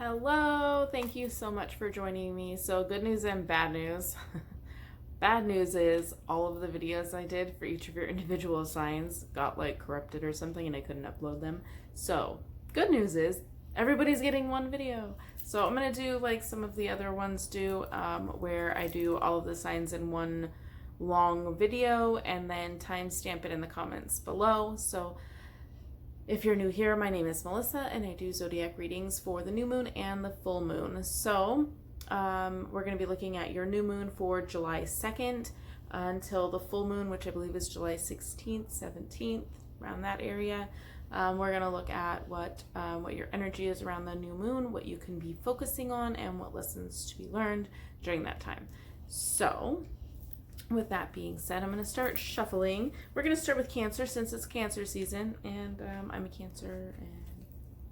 Hello, thank you so much for joining me. So, good news and bad news. Bad news is all of the videos I did for each of your individual signs got like corrupted or something and I couldn't upload them. So, good news is everybody's getting one video. So, I'm going to do like some of the other ones do, where I do all of the signs in one long video and then timestamp it in the comments below. So, if you're new here, my name is Melissa and I do zodiac readings for the new moon and the full moon. So we're going to be looking at your new moon for July 2nd until the full moon, which I believe is July 16th, 17th, around that area. We're going to look at what your energy is around the new moon, what you can be focusing on, and what lessons to be learned during that time. So with that being said, I'm going to start shuffling. We're going to start with Cancer since it's Cancer season, and I'm a Cancer, and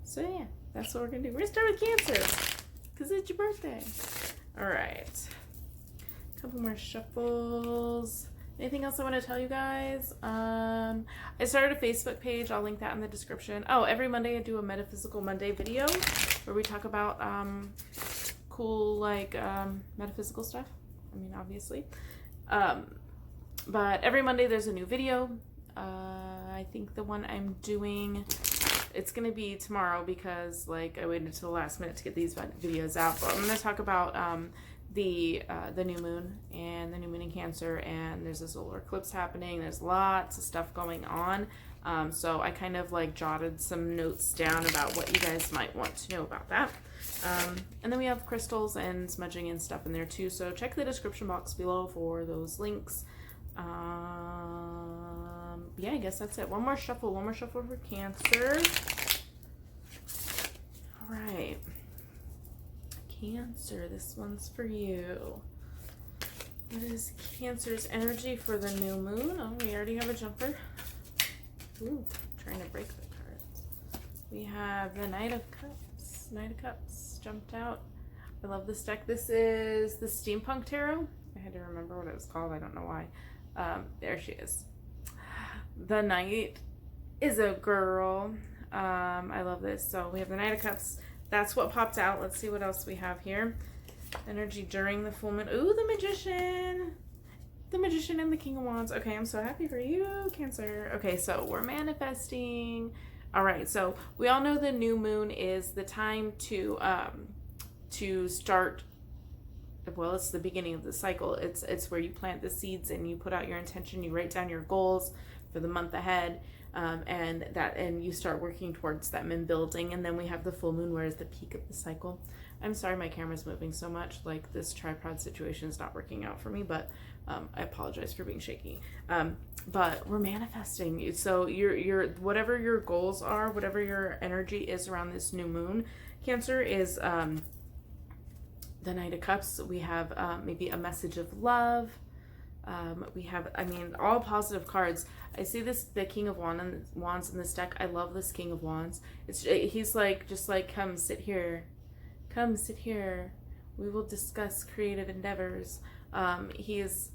so yeah, that's what we're going to do. We're going to start with Cancer because it's your birthday. All right, a couple more shuffles. Anything else I want to tell you guys? I started a Facebook page. I'll link that in the description. Oh, every Monday I do a Metaphysical Monday video where we talk about cool metaphysical stuff. I mean, obviously. But every Monday there's a new video. I think the one I'm doing, it's going to be tomorrow because I waited until the last minute to get these videos out. But I'm going to talk about the new moon and the new moon in Cancer, and there's a solar eclipse happening. There's lots of stuff going on. So I kind of jotted some notes down about what you guys might want to know about that. And then we have crystals and smudging and stuff in there too. So check the description box below for those links. Yeah, I guess that's it. One more shuffle for Cancer. All right. Cancer, this one's for you. What is Cancer's energy for the new moon? Oh, we already have a jumper. Ooh, trying to break the cards. We have the Knight of Cups. Knight of Cups jumped out. I love this deck. This is the Steampunk Tarot. I had to remember what it was called. I don't know why. There she is. The Knight is a girl. I love this. So we have the Knight of Cups. That's what popped out. Let's see what else we have here. Energy during the full moon. Ooh, the Magician. The Magician and the King of Wands. Okay, I'm so happy for you, Cancer. Okay, so we're manifesting. All right, so we all know the new moon is the time to start. Well, it's the beginning of the cycle. It's where you plant the seeds and you put out your intention. You write down your goals for the month ahead, and you start working towards them and building. And then we have the full moon, where is the peak of the cycle. I'm sorry my camera's moving so much. This tripod situation is not working out for me, but I apologize for being shaky. But we're manifesting. So your whatever your goals are, whatever your energy is around this new moon, Cancer, is the Knight of Cups. We have maybe a message of love. We have, all positive cards. I see the King of Wands in this deck. I love this King of Wands. He's come sit here. Come sit here. We will discuss creative endeavors. He's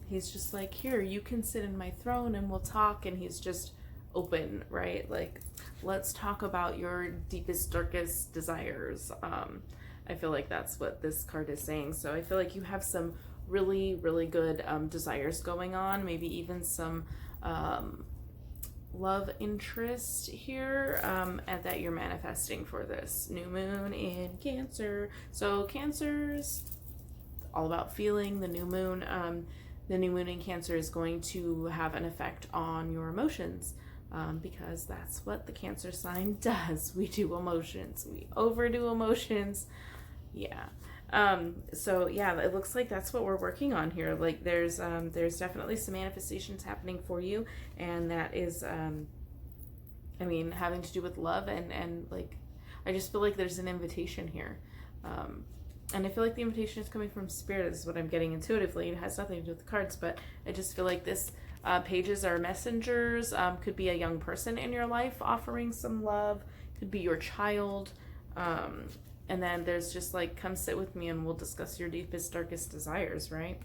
just here, you can sit in my throne and we'll talk. And he's just open, right? Let's talk about your deepest, darkest desires. I feel like that's what this card is saying. So I feel like you have some really, really good desires going on. Maybe even some love interest here, and that you're manifesting for this new moon in Cancer. So Cancer's all about feeling. The new moon in Cancer is going to have an effect on your emotions, because that's what the Cancer sign does. We do emotions. We overdo emotions. Yeah. So yeah, it looks like that's what we're working on here. There's definitely some manifestations happening for you, and that is having to do with love, and I just feel like there's an invitation here. And I feel like the invitation is coming from Spirit. This is what I'm getting intuitively. It has nothing to do with the cards, but I just feel like this pages are messengers. Could be a young person in your life offering some love. Could be your child. And then there's just come sit with me and we'll discuss your deepest, darkest desires, right?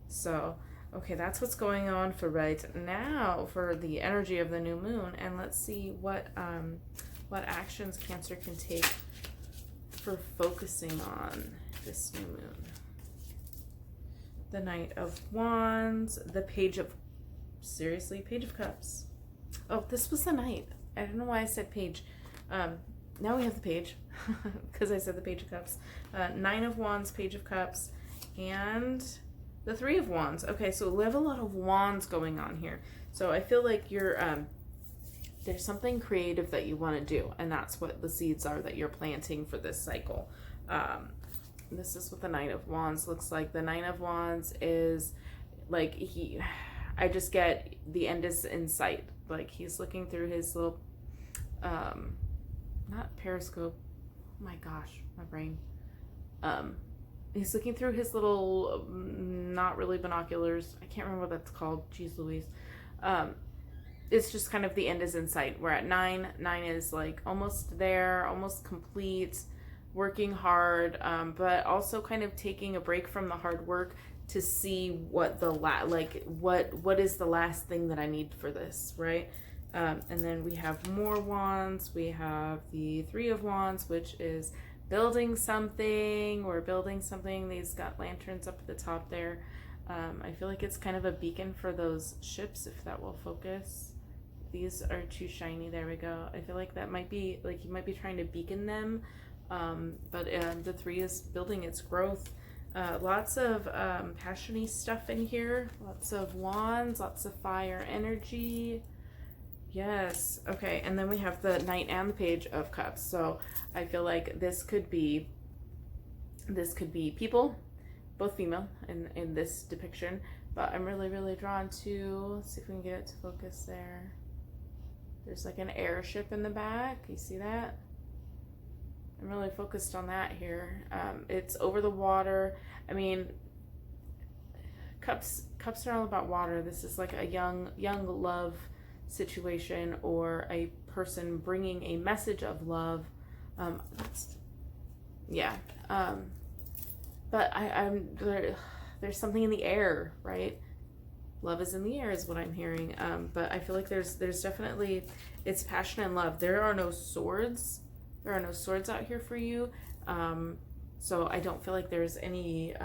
So, okay, that's what's going on for right now for the energy of the new moon. And let's see what what actions Cancer can take for focusing on this new moon. The Knight of Wands, the Page of, seriously, Page of Cups. Oh, this was the Knight. I don't know why I said Page. Now we have the Page, because I said the Page of Cups. Nine of Wands, Page of Cups, and the Three of Wands. Okay, so we have a lot of wands going on here. So I feel like you're, there's something creative that you want to do, and that's what the seeds are that you're planting for this cycle. This is what the Nine of Wands looks like. The Nine of Wands is like I just get the end is in sight. Like he's looking through his little, not periscope. Oh my gosh, my brain. He's looking through his little, not really binoculars. I can't remember what that's called. Jeez Louise. It's just kind of the end is in sight. We're at 9. 9 is like almost there, almost complete, working hard, but also kind of taking a break from the hard work to see what the what is the last thing that I need for this, right? And then we have more wands. We have the Three of Wands, which is building something. We're building something. These got lanterns up at the top there. I feel like it's kind of a beacon for those ships, if that will focus. These are too shiny. There we go. I feel like that might be, like, you might be trying to beacon them. But the 3 is building its growth. Lots of passion-y stuff in here. Lots of wands, lots of fire energy. Yes. Okay. And then we have the Knight and the Page of Cups. So I feel like this could be people, both female in this depiction. But I'm really, really drawn to, let's see if we can get it to focus there. There's like an airship in the back. You see that? I'm really focused on that here. It's over the water. I mean, cups are all about water. This is like a young love situation, or a person bringing a message of love. But there's something in the air, right? Love is in the air is what I'm hearing. But I feel like there's definitely, it's passion and love. There are no swords. There are no swords out here for you. So I don't feel like there's anything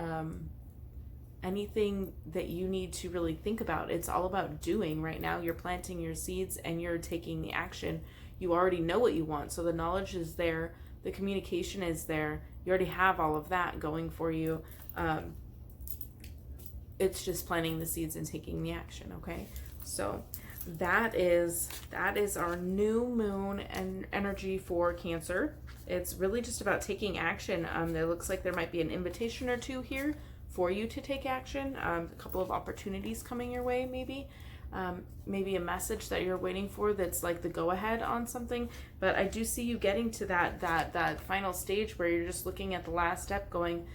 that you need to really think about. It's all about doing right now. You're planting your seeds and you're taking the action. You already know what you want. So the knowledge is there. The communication is there. You already have all of that going for you. It's just planting the seeds and taking the action. Okay. So that is our new moon and energy for Cancer. It's really just about taking action. There looks like there might be an invitation or two here for you to take action. A couple of opportunities coming your way, maybe. Maybe a message that you're waiting for that's like the go-ahead on something. But I do see you getting to that final stage where you're just looking at the last step going,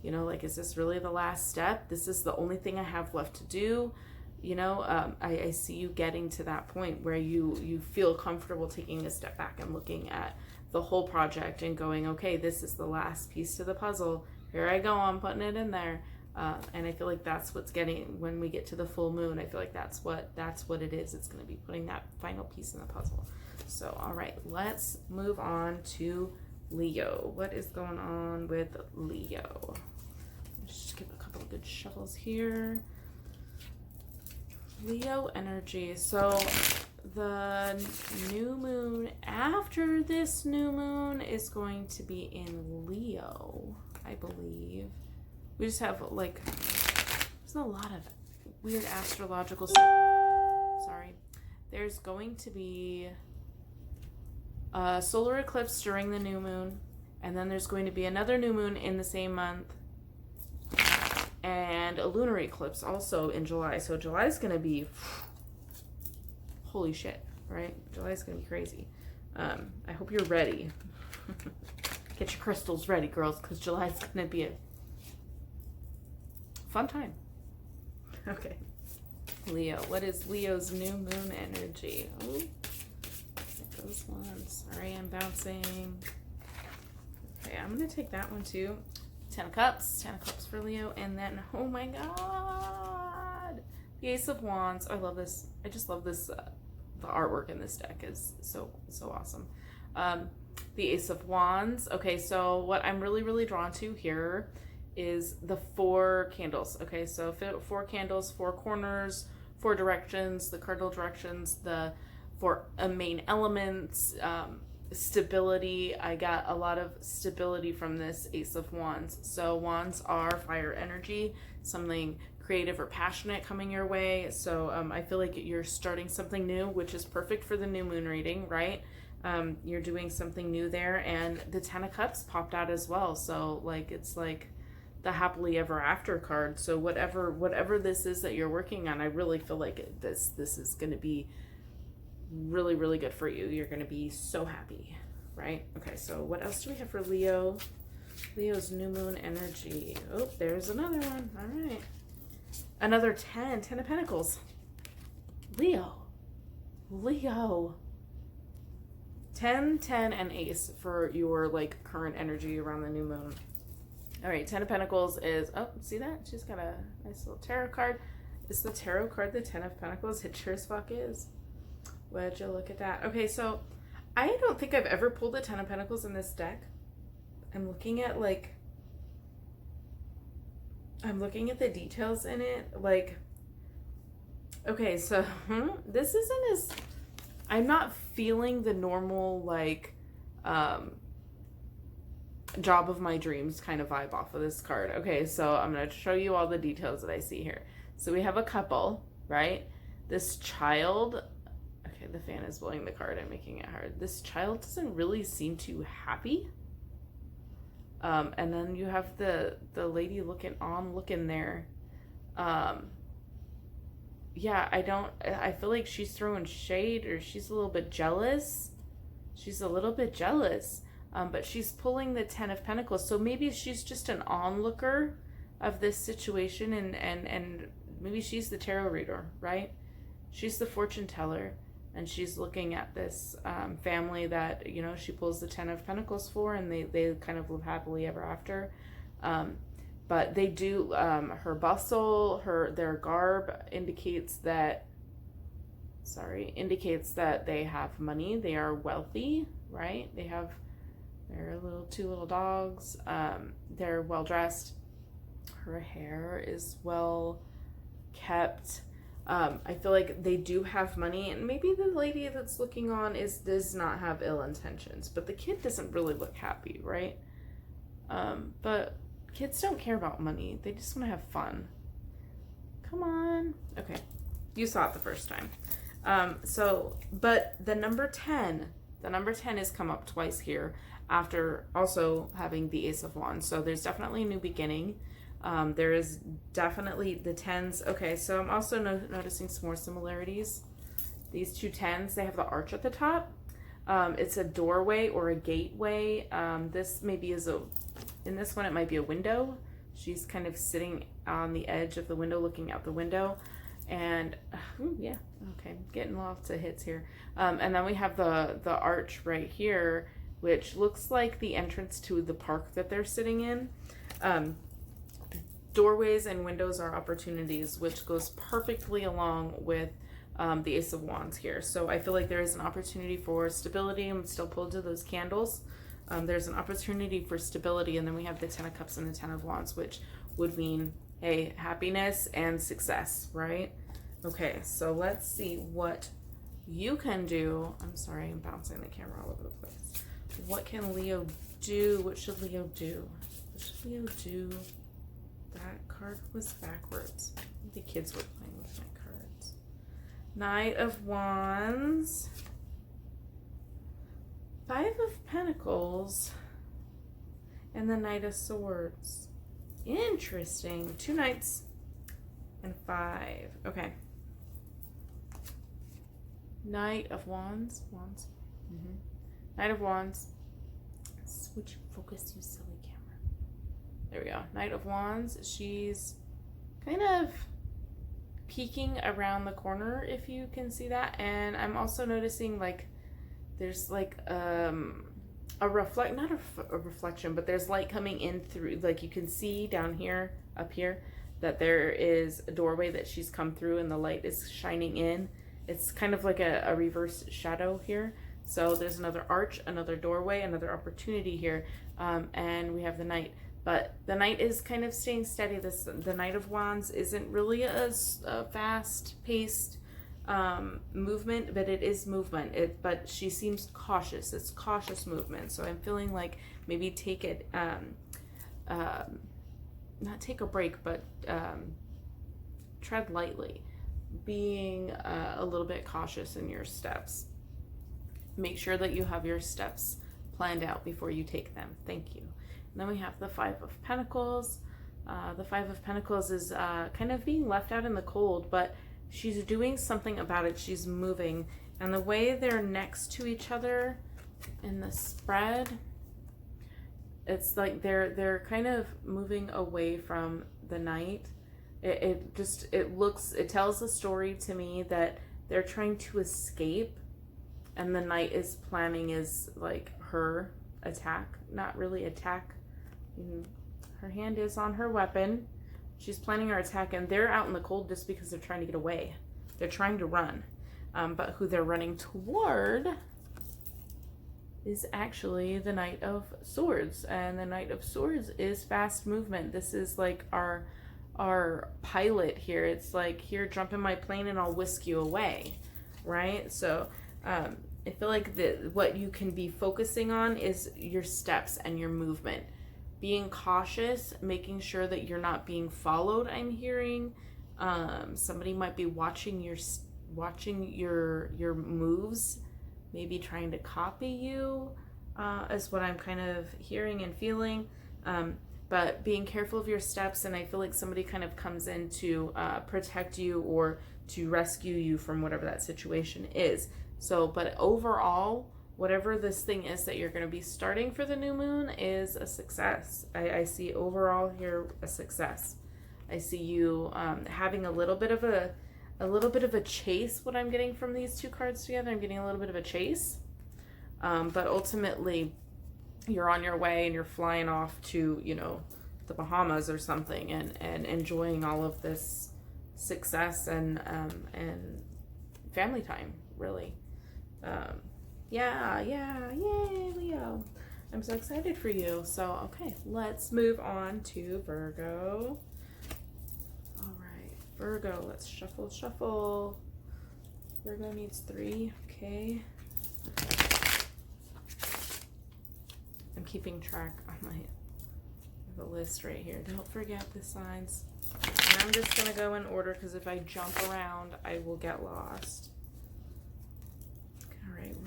you know, like, is this really the last step? This is the only thing I have left to do. You know, I see you getting to that point where you feel comfortable taking a step back and looking at the whole project and going, okay, this is the last piece to the puzzle. Here I go, I'm putting it in there. And I feel like that's what's getting, when we get to the full moon, I feel like that's what it is. It's going to be putting that final piece in the puzzle. So, all right, let's move on to Leo. What is going on with Leo? Just give a couple of good shuffles here. Leo energy. So the new moon after this new moon is going to be in Leo, I believe. We just have like, there's a lot of weird astrological stuff. Sorry. There's going to be a solar eclipse during the new moon, and then there's going to be another new moon in the same month, and a lunar eclipse also in July. So July is going to be, holy shit, right? July is going to be crazy. I hope you're ready. Get your crystals ready, girls, because July is going to be a fun time. Okay. Leo. What is Leo's new moon energy? Oh, those ones. Sorry, I'm bouncing. Okay, I'm going to take that one too. 10 of Cups. 10 of Cups for Leo. And then, oh my god, the Ace of Wands. I love this. I just love this. The artwork in this deck is so awesome. The Ace of Wands. Okay, so what I'm really, really drawn to here is the 4 candles. Okay, so 4 candles, 4 corners, 4 directions, the cardinal directions, the 4 main elements, stability. I got a lot of stability from this Ace of Wands. So wands are fire energy, something creative or passionate coming your way. So I feel like you're starting something new, which is perfect for the new moon reading, right? You're doing something new there, and the 10 of Cups popped out as well. So like it's like the happily ever after card. So whatever this is that you're working on, I really feel like this is going to be really, really good for you. You're going to be so happy, right? Okay, so what else do we have for Leo? Leo's new moon energy. Oh, there's another one. All right. Another 10 of Pentacles. Leo. 10, 10, and Ace for your like current energy around the new moon. All right, 10 of Pentacles is, oh, see that? She's got a nice little tarot card. Is the tarot card the 10 of Pentacles? It sure as fuck is. Would you look at that? Okay, so I don't think I've ever pulled the 10 of Pentacles in this deck. I'm looking at the details in it. Like, okay, so this isn't as, I'm not feeling the normal, like, job of my dreams kind of vibe off of this card. Okay, so I'm going to show you all the details that I see here. So we have a couple, right? This child, okay, the fan is blowing the card and making it hard. This child doesn't really seem too happy. And then you have the lady looking there. Yeah, I feel like she's throwing shade, or she's a little bit jealous. But she's pulling the 10 of Pentacles. So maybe she's just an onlooker of this situation, and maybe she's the tarot reader, right? She's the fortune teller, and she's looking at this family that, you know, she pulls the 10 of Pentacles for, and they kind of live happily ever after. But they do, her bustle, their garb indicates that they have money. They are wealthy, right? They have their two little dogs. They're well dressed. Her hair is well kept. I feel like they do have money, and maybe the lady that's looking on does not have ill intentions, but the kid doesn't really look happy, right? But kids don't care about money. They just want to have fun. Come on. Okay. You saw it the first time. But the number 10 has come up twice here after also having the Ace of Wands. So there's definitely a new beginning. There is definitely the 10s. Okay, so I'm also noticing some more similarities. These two 10s, they have the arch at the top. It's a doorway or a gateway. This maybe in this one, it might be a window. She's kind of sitting on the edge of the window, looking out the window. And, yeah, okay, getting lots of hits here. And then we have the arch right here, which looks like the entrance to the park that they're sitting in. Doorways and windows are opportunities, which goes perfectly along with the Ace of Wands here. So I feel like there is an opportunity for stability. I'm still pulled to those candles. There's an opportunity for stability, and then we have the 10 of Cups and the 10 of Wands, which would mean, hey, happiness and success, right? Okay, so let's see what you can do. I'm sorry, I'm bouncing the camera all over the place. What can Leo do? What should Leo do? What should Leo do? That card was backwards. The kids were playing with my cards. Knight of Wands. 5 of Pentacles. And the Knight of Swords. Interesting. 2 knights and 5. Okay. Knight of Wands. Knight of Wands. Switch focus, you silly camera. There we go. Knight of Wands. She's kind of peeking around the corner, if you can see that. And I'm also noticing, like, there's like a reflection, but there's light coming in through, like you can see down here, up here, that there is a doorway that she's come through and the light is shining in. It's kind of like a reverse shadow here. So there's another arch, another doorway, another opportunity here, and we have the Knight. But the Knight is kind of staying steady. The Knight of Wands isn't really a fast-paced movement, but it is movement. But she seems cautious. It's cautious movement. So I'm feeling like maybe take it, not take a break, but tread lightly, being a little bit cautious in your steps. Make sure that you have your steps planned out before you take them. Thank you. And then we have the Five of Pentacles. The Five of Pentacles is kind of being left out in the cold, but she's doing something about it. She's moving. And the way they're next to each other in the spread, it's like they're kind of moving away from the Knight. It tells a story to me that they're trying to escape, and the Knight is planning is like her attack, not really attack. Her hand is on her weapon. She's planning her attack, and they're out in the cold just because they're trying to get away. They're trying to run. But who they're running toward is actually the Knight of Swords. And the Knight of Swords is fast movement. This is like our pilot here. It's like, here, jump in my plane and I'll whisk you away, right? So I feel like what you can be focusing on is your steps and your movement. Being cautious, making sure that you're not being followed, I'm hearing. Somebody might be watching your moves, maybe trying to copy you, is what I'm kind of hearing and feeling. But being careful of your steps, and I feel like somebody kind of comes in to protect you or to rescue you from whatever that situation is. So, but overall, whatever this thing is that you're going to be starting for the new moon is a success. I see overall here a success. I see you having a little bit of a chase. What I'm getting from these two cards together, I'm getting a little bit of a chase. But ultimately, you're on your way and you're flying off to, the Bahamas or something, and enjoying all of this success and family time, really. Yay, Leo. I'm so excited for you. So, okay, let's move on to Virgo. All right, Virgo, let's shuffle. Virgo needs 3, okay. I'm keeping track on the list right here. Don't forget the signs. And I'm just going to go in order because if I jump around, I will get lost.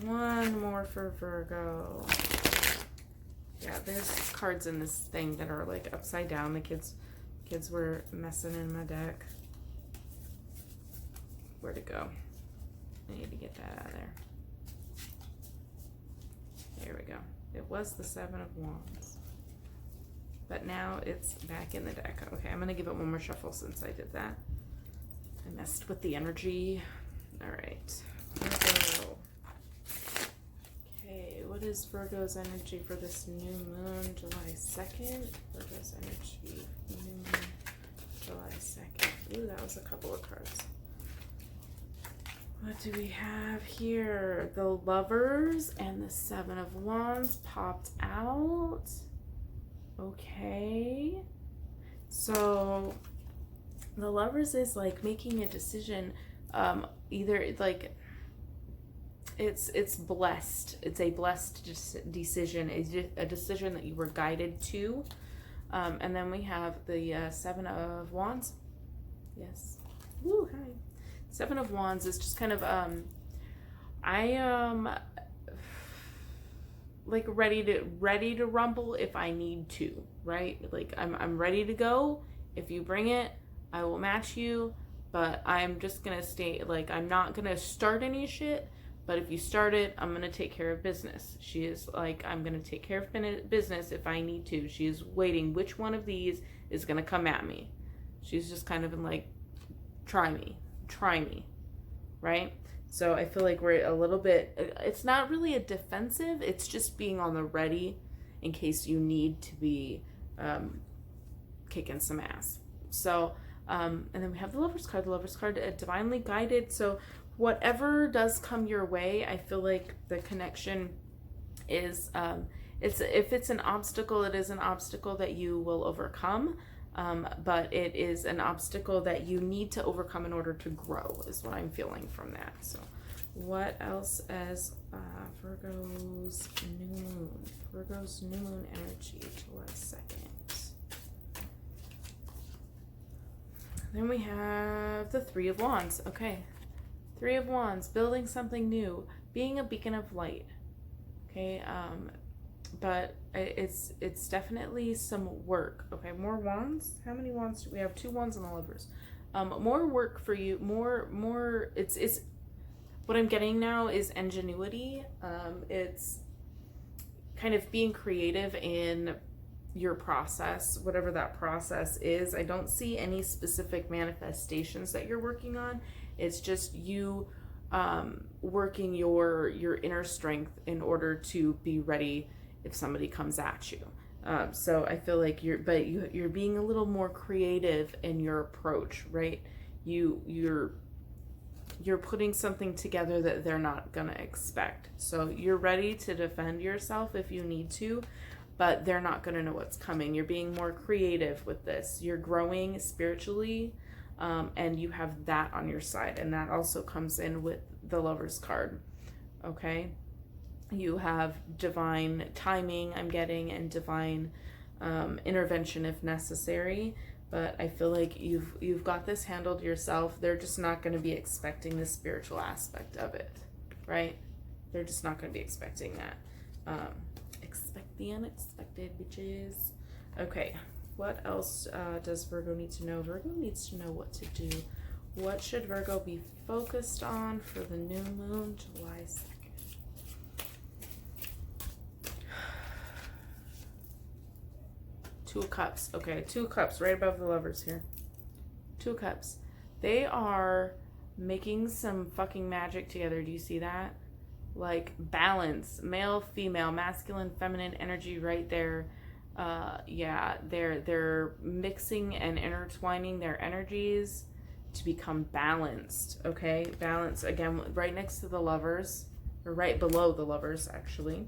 One more for Virgo. Yeah, there's cards in this thing that are like upside down. The kids were messing in my deck. Where'd it go? I need to get that out of there. There we go. It was the Seven of Wands. But now it's back in the deck. Okay, I'm going to give it one more shuffle since I did that. I messed with the energy. All right. Virgo. Okay, what is Virgo's energy for this new moon, July 2nd? Virgo's energy, new moon, July 2nd. Ooh, that was a couple of cards. What do we have here? The Lovers and the Seven of Wands popped out. Okay. So the Lovers is like making a decision, either like it's blessed. It's a blessed decision, a decision that you were guided to. And then we have the Seven of Wands. Yes. Woo, hi. Seven of Wands is just kind of, I am like ready to rumble if I need to, right? Like I'm ready to go. If you bring it, I will match you, but I'm just gonna stay, like, I'm not gonna start any shit, but if you start it, I'm gonna take care of business. She is like, I'm gonna take care of business if I need to. She is waiting which one of these is gonna come at me. She's just kind of in like, try me, right? So I feel like we're a little bit, it's not really a defensive, it's just being on the ready in case you need to be kicking some ass. So, and then we have the Lover's card, divinely guided. So whatever does come your way, I feel like the connection is, if it's an obstacle, it is an obstacle that you will overcome. But it is an obstacle that you need to overcome in order to grow, is what I'm feeling from that. So what else as Virgo's new moon? Virgo's new moon energy, July 2nd. Then we have the Three of Wands. Okay. Three of Wands, building something new, being a beacon of light. Okay. But it's definitely some work. Okay, more wands. How many wands do we have? 2 wands and the Lovers. More work for you. More. It's what I'm getting now is ingenuity. It's kind of being creative in your process, whatever that process is. I don't see any specific manifestations that you're working on. It's just you working your inner strength in order to be ready if somebody comes at you. So I feel like you're being a little more creative in your approach, right? You're putting something together that they're not gonna expect. So you're ready to defend yourself if you need to, but they're not gonna know what's coming. You're being more creative with this. You're growing spiritually, and you have that on your side, and that also comes in with the Lovers card. Okay. You have divine timing, I'm getting, and divine intervention if necessary. But I feel like you've got this handled yourself. They're just not going to be expecting the spiritual aspect of it, right? They're just not going to be expecting that. Expect the unexpected, bitches. Okay, what else does Virgo need to know? Virgo needs to know what to do. What should Virgo be focused on for the new moon, July 2nd? Two of Cups. Okay, 2 of Cups right above the Lovers here. 2 of Cups. They are making some fucking magic together. Do you see that? Like balance, male, female, masculine, feminine energy right there. Yeah, they're mixing and intertwining their energies to become balanced. Okay, balance again right next to the Lovers, or right below the Lovers actually.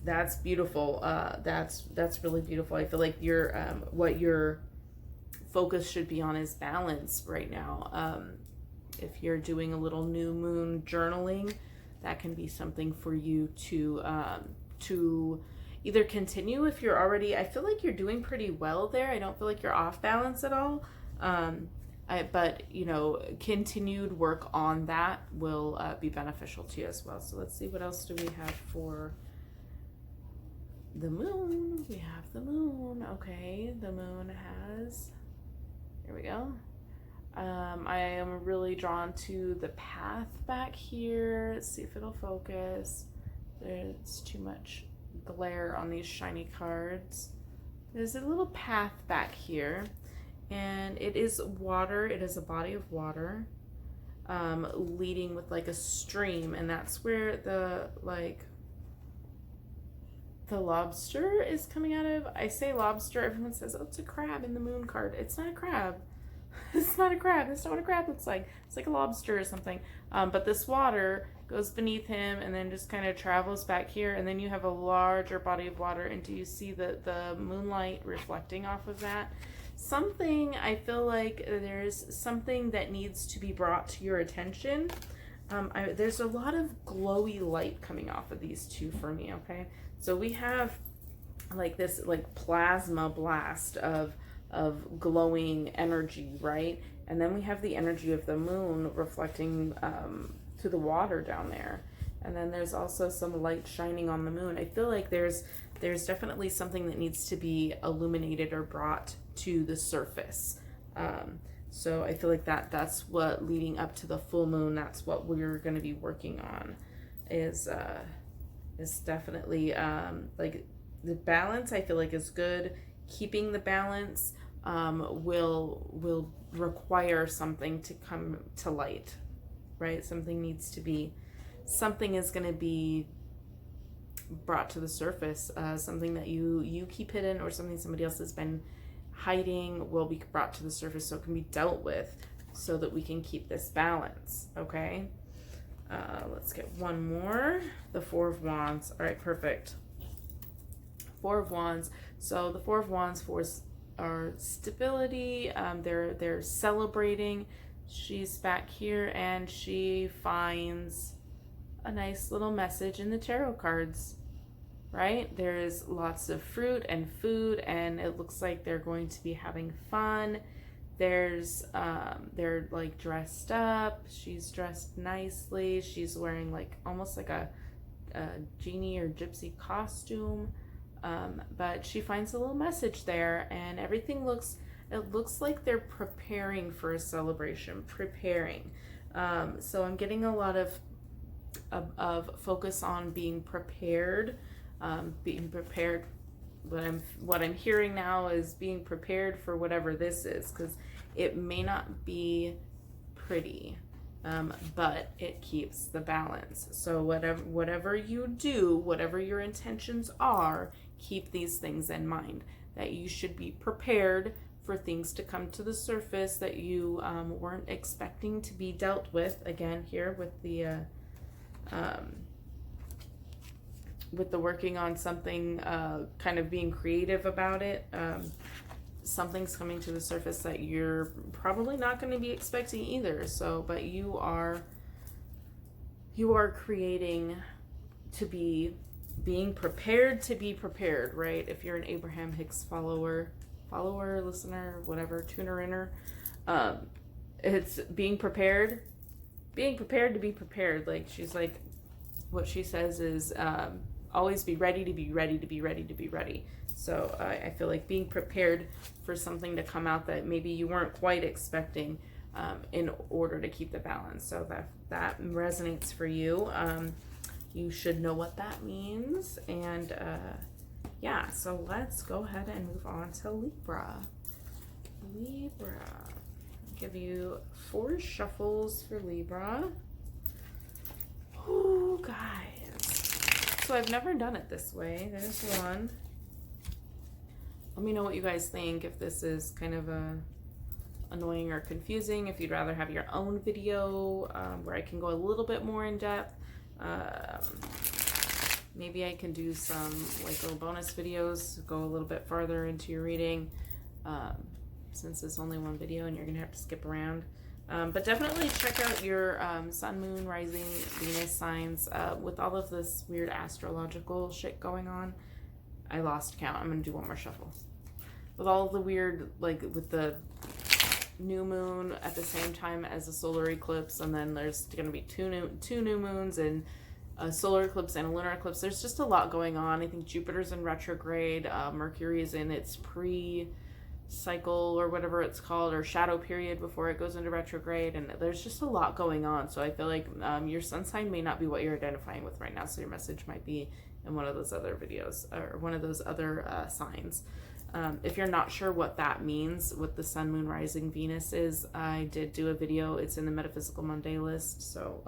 That's beautiful. That's really beautiful. I feel like what your focus should be on is balance right now. If you're doing a little new moon journaling, that can be something for you to either continue if you're already. I feel like you're doing pretty well there. I don't feel like you're off balance at all. But continued work on that will be beneficial to you as well. So let's see, what else do we have for the moon? We have the moon. Okay, the moon has, here we go. I am really drawn to the path back here. Let's see if it'll focus. There's too much glare on these shiny cards. There's a little path back here, and it is water. It is a body of water, leading with like a stream, and that's where the lobster is coming out of. I say lobster, everyone says, oh, it's a crab in the moon card. It's not a crab. It's not a crab. That's not what a crab looks like. It's like a lobster or something. But this water goes beneath him and then just kind of travels back here, and then you have a larger body of water, and do you see the moonlight reflecting off of that? Something, I feel like there's something that needs to be brought to your attention. There's a lot of glowy light coming off of these two for me, okay? So we have like this like plasma blast of glowing energy, right? And then we have the energy of the moon reflecting to the water down there. And then there's also some light shining on the moon. I feel like there's definitely something that needs to be illuminated or brought to the surface. So I feel like that's what, leading up to the full moon, that's what we're going to be working on, is definitely like the balance. I feel like is good. Keeping the balance will require something to come to light, right? Something is going to be brought to the surface. Something that you keep hidden, or something somebody else has been hiding, will be brought to the surface so it can be dealt with. so that we can keep this balance, okay? Let's get one more. The Four of Wands. All right, perfect. Four of Wands. So the Four of Wands for our stability. They're celebrating. She's back here and she finds a nice little message in the tarot cards, right? There's lots of fruit and food, and it looks like they're going to be having fun. There's they're like dressed up. She's dressed nicely. She's wearing like almost like a genie or gypsy costume, but she finds a little message there, and everything looks like they're preparing for a celebration. So I'm getting a lot of focus on being prepared. What I'm hearing now is being prepared for whatever this is, because it may not be pretty, but it keeps the balance. So whatever you do, whatever your intentions are, keep these things in mind, that you should be prepared for things to come to the surface that you weren't expecting to be dealt with. Again, here with the working on something, kind of being creative about it. Something's coming to the surface that you're probably not going to be expecting either. So, but you are creating to be being prepared to be prepared, right? If you're an Abraham Hicks follower, listener, whatever, tuner-inner, it's being prepared to be prepared. Like, she's like, what she says is, always be ready to be ready to be ready to be ready. So I feel like being prepared for something to come out that maybe you weren't quite expecting, in order to keep the balance. So that resonates for you. You should know what that means. And yeah, so let's go ahead and move on to Libra. I'll give you 4 shuffles for Libra. Oh, guys. So I've never done it this way. There's one. Let me know what you guys think, if this is kind of annoying or confusing, if you'd rather have your own video where I can go a little bit more in depth. Maybe I can do some like little bonus videos, go a little bit farther into your reading, since it's only one video and you're gonna have to skip around. But definitely check out your sun, moon, rising, Venus signs. With all of this weird astrological shit going on, I lost count. I'm gonna do one more shuffle. With all of the weird, like with the new moon at the same time as a solar eclipse, and then there's gonna be two new moons and a solar eclipse and a lunar eclipse. There's just a lot going on. I think Jupiter's in retrograde, Mercury is in its pre-cycle or whatever it's called, or shadow period before it goes into retrograde, and there's just a lot going on. So I feel like your sun sign may not be what you're identifying with right now, so your message might be in one of those other videos or one of those other signs. If you're not sure what that means, what the sun, moon, rising, Venus is, I did do a video. It's in the Metaphysical Monday list, so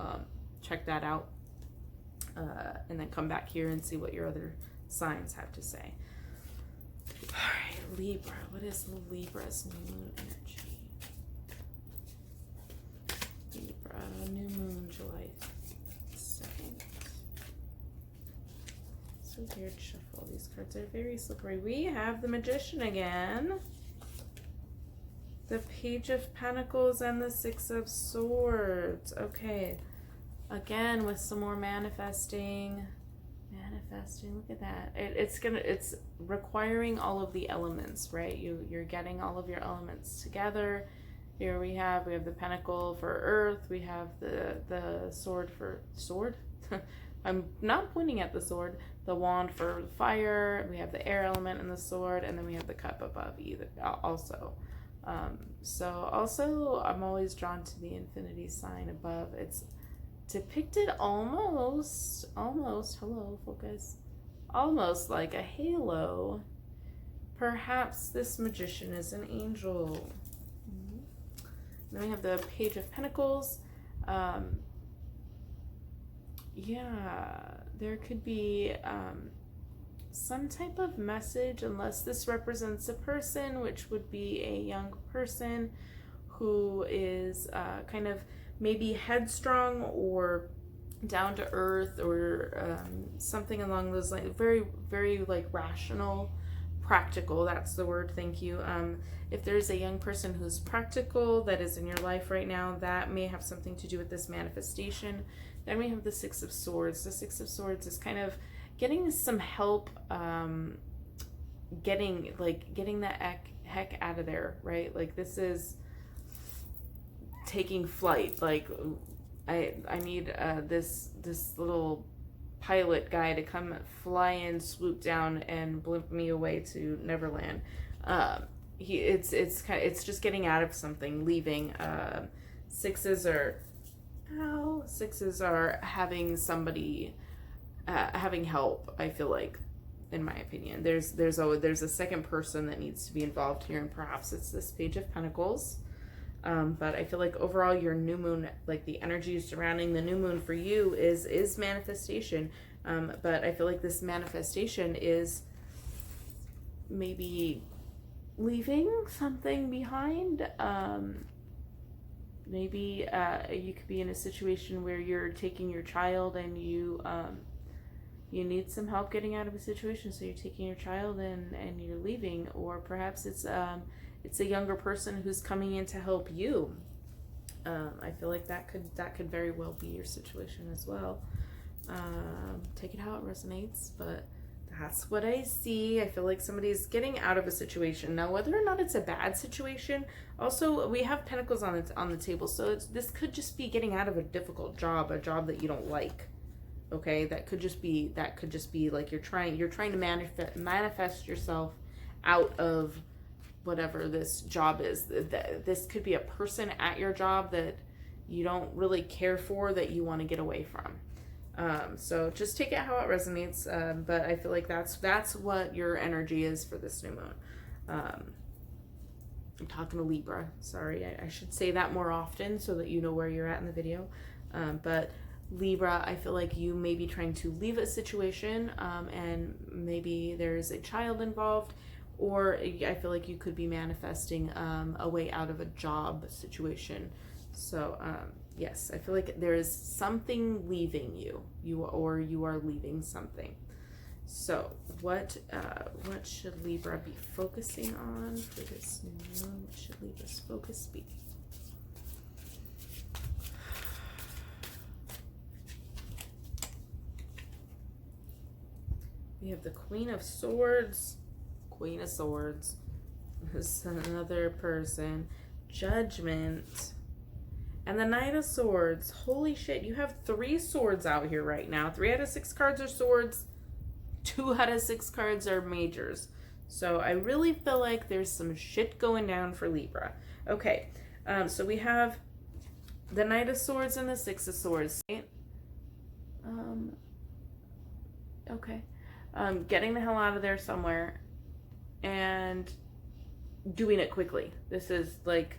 check that out. And then come back here and see what your other signs have to say. All right, Libra. What is Libra's new moon energy? Libra, new moon, July 2nd. So weird shuffle. These cards are very slippery. We have the Magician again. The Page of Pentacles and the Six of Swords. Okay. Again, with some more manifesting, look at that. It's requiring all of the elements, right? You're getting all of your elements together. Here we have the pentacle for earth. We have the sword for sword. I'm not pointing at the sword. The wand for fire. We have the air element in the sword, and then we have the cup above either also. So also, I'm always drawn to the infinity sign above. It's depicted almost, hello, focus, almost like a halo. Perhaps this magician is an angel. Then we have the Page of Pentacles. Yeah, there could be some type of message, unless this represents a person, which would be a young person who is kind of maybe headstrong or down to earth, or something along those lines. Very, very like rational, practical. That's the word. Thank you. If there's a young person who's practical that is in your life right now, that may have something to do with this manifestation. Then we have the Six of Swords. The Six of Swords is kind of getting some help, getting the heck out of there, right? Like this is taking flight. Like I need this little pilot guy to come fly in, swoop down, and blimp me away to Neverland. It's just getting out of something, leaving. Sixes are having somebody having help. I feel like, in my opinion, there's a second person that needs to be involved here, and perhaps it's this Page of Pentacles. But I feel like overall your new moon, like the energy surrounding the new moon for you is manifestation. But I feel like this manifestation is maybe leaving something behind. Maybe you could be in a situation where you're taking your child and you need some help getting out of a situation. So you're taking your child and you're leaving, or perhaps it's a younger person who's coming in to help you. I feel like that could very well be your situation as well. Take it how it resonates, but that's what I see. I feel like somebody's getting out of a situation. Now, whether or not it's a bad situation, also we have Pentacles on the table, so this could just be getting out of a difficult job, a job that you don't like. Okay, that could just be like you're trying to manifest yourself out of whatever this job is. This could be a person at your job that you don't really care for, that you want to get away from. So just take it how it resonates. But I feel like that's what your energy is for this new moon. I'm talking to Libra. Sorry, I should say that more often so that you know where you're at in the video. But Libra, I feel like you may be trying to leave a situation, and maybe there's a child involved, or I feel like you could be manifesting a way out of a job situation. So yes, I feel like there is something leaving you, or you are leaving something. So what should Libra be focusing on for this new moon? What should Libra's focus be? We have the Queen of Swords. Queen of Swords. This is another person. Judgment. And the Knight of Swords. Holy shit, you have 3 swords out here right now. 3 out of 6 cards are swords. 2 out of 6 cards are majors. So I really feel like there's some shit going down for Libra. Okay, so we have the Knight of Swords and the 6 of Swords. Okay. Getting the hell out of there somewhere and doing it quickly. This is like,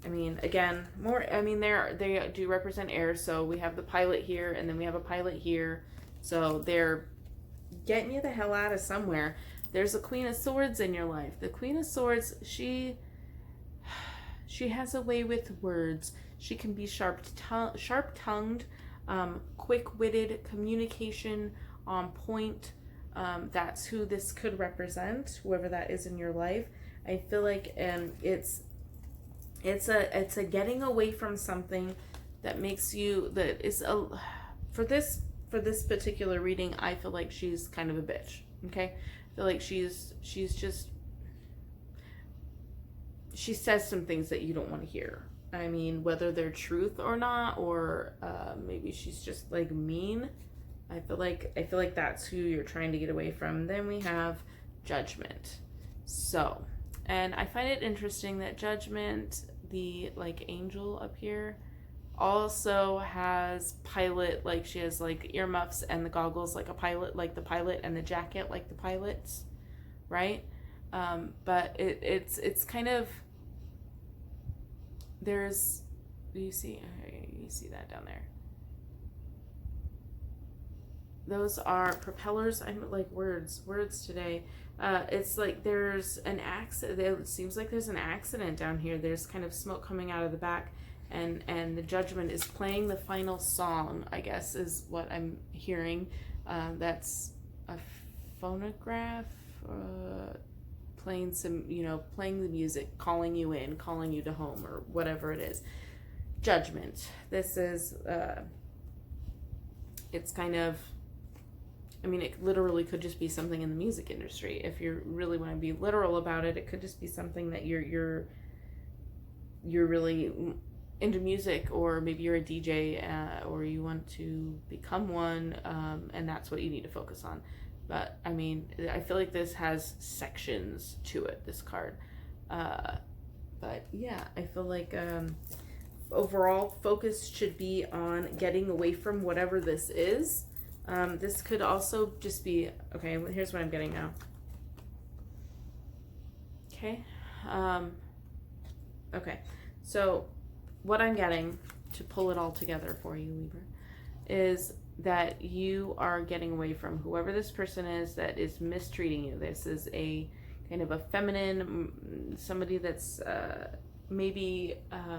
I mean, again, they do represent air, so we have the pilot here, and then we have a pilot here, so they're getting you the hell out of somewhere. There's a Queen of Swords in your life. The Queen of Swords, she has a way with words. She can be sharp-tongued, quick-witted, communication on point. That's who this could represent, whoever that is in your life. I feel like it's a getting away from something that makes you, that is a, for this particular reading, I feel like she's kind of a bitch. Okay, I feel like she's just, she says some things that you don't want to hear. I mean, whether they're truth or not, or maybe she's just like mean. I feel like that's who you're trying to get away from. Then we have Judgment. So, and I find it interesting that Judgment, the like angel up here, also has pilot, like she has like earmuffs and the goggles like a pilot, like the pilot, and the jacket like the pilots, right? But it's kind of, there's, you see that down there. those are propellers. I'm like words today. It's like there's an accident. It seems like there's an accident down here. There's kind of smoke coming out of the back, and the Judgment is playing the final song, I guess is what I'm hearing. That's a phonograph, playing some, playing the music, calling you in, calling you to home, or whatever it is. Judgment. This is, it's kind of, I mean, it literally could just be something in the music industry. If you really want to be literal about it, it could just be something that you're really into music, or maybe you're a DJ, or you want to become one, and that's what you need to focus on. But I mean, I feel like this has sections to it, this card. But yeah, I feel like overall focus should be on getting away from whatever this is. This could also just be, okay, here's what I'm getting now. Okay. Okay. So what I'm getting, to pull it all together for you, Libra, is that you are getting away from whoever this person is that is mistreating you. This is a kind of a feminine, somebody that's maybe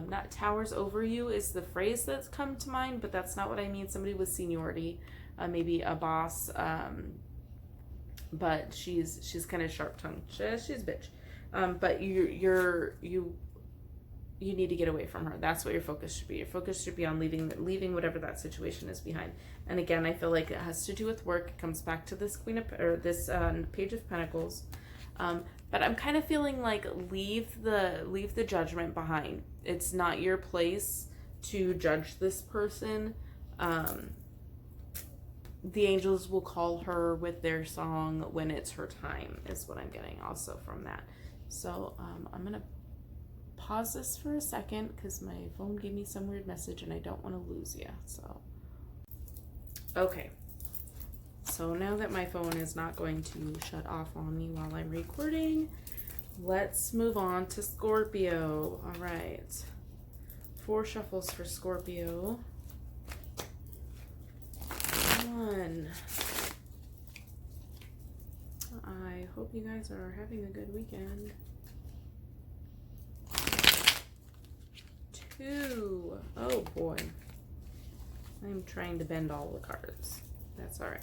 not towers over you is the phrase that's come to mind, but that's not what I mean. Somebody with seniority, maybe a boss, but she's kind of sharp-tongued. She's a bitch. But you need to get away from her. That's what your focus should be. Your focus should be on leaving whatever that situation is behind. And again, I feel like it has to do with work. It comes back to this Page of Pentacles. But I'm kind of feeling like leave the Judgment behind. It's not your place to judge this person. The angels will call her with their song when it's her time, is what I'm getting also from that. So I'm gonna pause this for a second because my phone gave me some weird message and I don't want to lose you. So okay, so now that my phone is not going to shut off on me while I'm recording, let's move on to Scorpio. All right, 4 shuffles for Scorpio. 1. I hope you guys are having a good weekend. 2. Oh boy. I'm trying to bend all the cards. That's alright.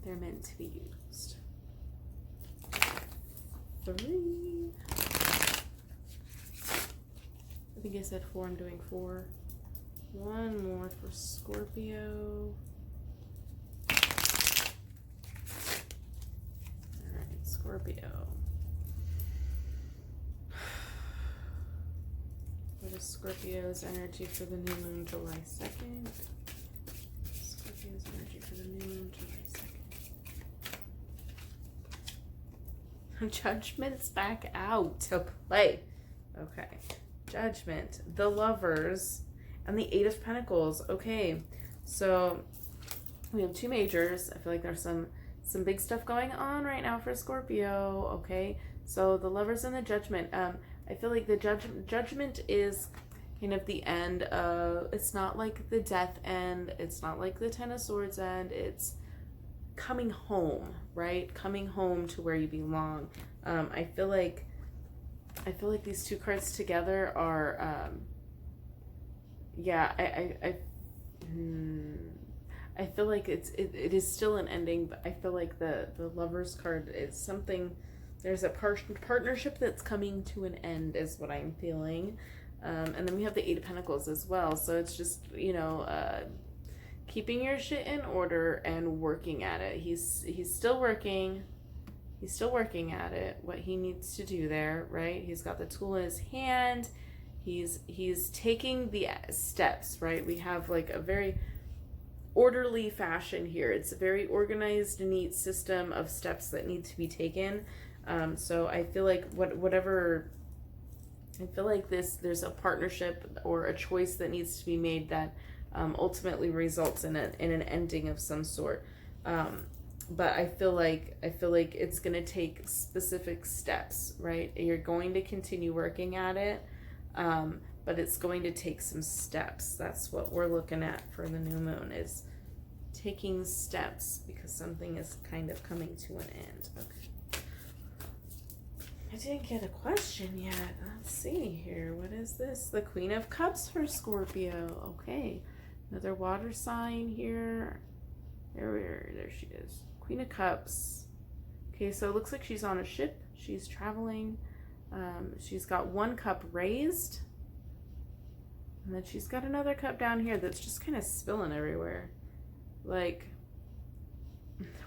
They're meant to be used. 3. I think I said 4. I'm doing 4. 1 more for Scorpio. Alright, Scorpio. What is Scorpio's energy for the new moon, July 2nd? Scorpio's energy for the new moon, July 2nd. Judgment's back out to play. Okay. Judgment. The Lovers. And the 8 of Pentacles. Okay. So we have 2 majors. I feel like there's some big stuff going on right now for Scorpio. Okay. So the Lovers and the Judgment. I feel like the Judgment is kind of the end of, it's not like the Death end, it's not like the 10 of Swords end, it's coming home, right? Coming home to where you belong. I feel like these 2 cards together are, I feel like it is still an ending, but I feel like the Lovers card is something. There's a partnership that's coming to an end, is what I'm feeling. And then we have the 8 of Pentacles as well. So it's just, keeping your shit in order and working at it. He's still working. He's still working at it, what he needs to do there, right? He's got the tool in his hand. He's taking the steps, right? We have like a very orderly fashion here. It's a very organized, neat system of steps that need to be taken. So I feel like there's a partnership or a choice that needs to be made that ultimately results in an ending of some sort. But I feel like it's going to take specific steps, right? You're going to continue working at it, but it's going to take some steps. That's what we're looking at for the new moon, is taking steps because something is kind of coming to an end. Okay. I didn't get a question yet. Let's see here. What is this? The Queen of Cups for Scorpio. Okay. Another water sign here. There she is. Queen of Cups. Okay, so it looks like she's on a ship. She's traveling. She's got one cup raised. And then she's got another cup down here that's just kind of spilling everywhere. Like,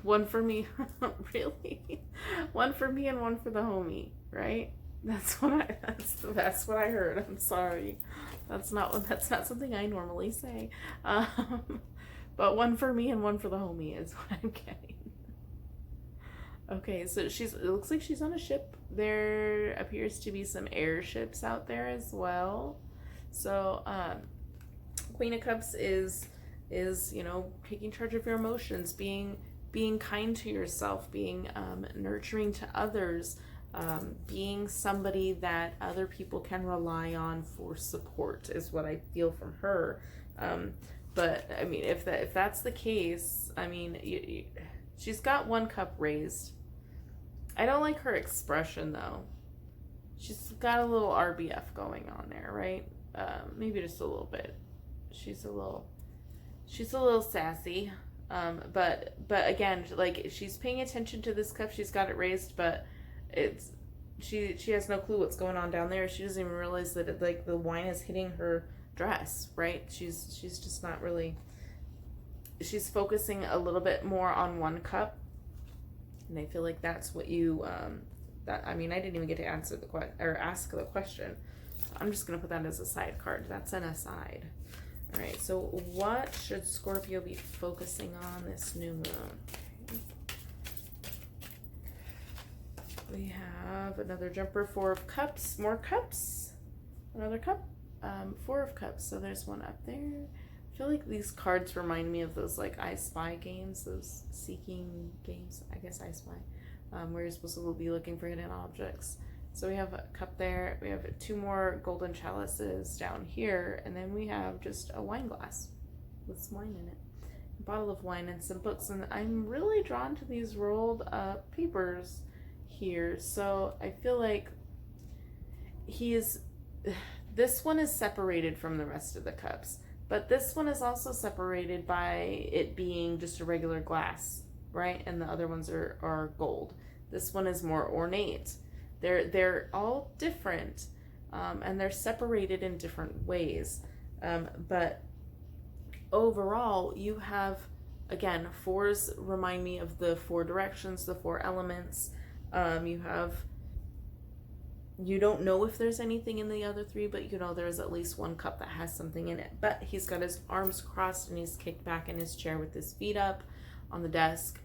one for me. Really? One for me and one for the homie, right? That's what I heard. I'm sorry. That's not something I normally say. But one for me and one for the homie is what I'm getting. Okay, so it looks like she's on a ship. There appears to be some airships out there as well. So, Queen of Cups is, you know, taking charge of your emotions, being kind to yourself, being nurturing to others, being somebody that other people can rely on for support is what I feel from her. But I mean, if that's the case, I mean, she's got one cup raised. I don't like her expression though. She's got a little RBF going on there, right? Maybe just a little bit. She's a little sassy. But again, like, she's paying attention to this cup. She's got it raised, but she has no clue what's going on down there. She doesn't even realize that like the wine is hitting her dress, right? She's just not really. She's focusing a little bit more on one cup, and I feel like that's what you. I didn't even get to answer ask the question. So I'm just gonna put that as a side card. That's an aside. All right. So what should Scorpio be focusing on this new moon? Okay. We have another jumper, 4 of Cups, more cups, another cup, 4 of Cups. So there's one up there. I feel like these cards remind me of those like I Spy games, those seeking games. I guess I Spy, where you're supposed to be looking for hidden objects. So we have a cup there. We have 2 more golden chalices down here, and then we have just a wine glass with some wine in it, a bottle of wine, and some books. And I'm really drawn to these rolled up papers here. So I feel like this one is separated from the rest of the cups, but this one is also separated by it being just a regular glass, right? And the other ones are gold. This one is more ornate. They're all different, and they're separated in different ways. But overall, you have, again, 4s remind me of the 4 directions, the 4 elements. You don't know if there's anything in the other 3, but you know there's at least one cup that has something in it. But he's got his arms crossed and he's kicked back in his chair with his feet up on the desk.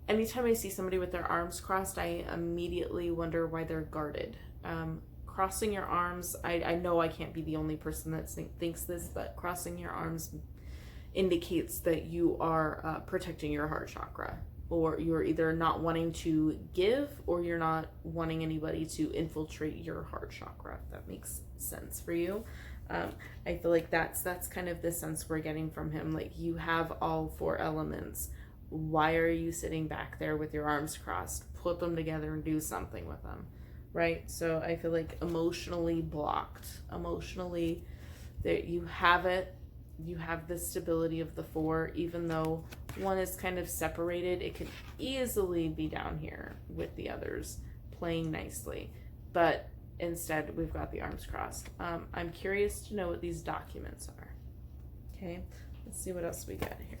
Anytime I see somebody with their arms crossed, I immediately wonder why they're guarded. Crossing your arms, I know I can't be the only person that thinks this, but crossing your arms indicates that you are protecting your heart chakra, or you're either not wanting to give, or you're not wanting anybody to infiltrate your heart chakra, if that makes sense for you. I feel like that's kind of the sense we're getting from him. Like, you have all 4 elements. Why are you sitting back there with your arms crossed? Put them together and do something with them, right? So I feel like emotionally blocked. Emotionally, that you have it. You have the stability of the 4, even though one is kind of separated. It could easily be down here with the others playing nicely, but instead we've got the arms crossed. I'm curious to know what these documents are. Okay, let's see what else we got here.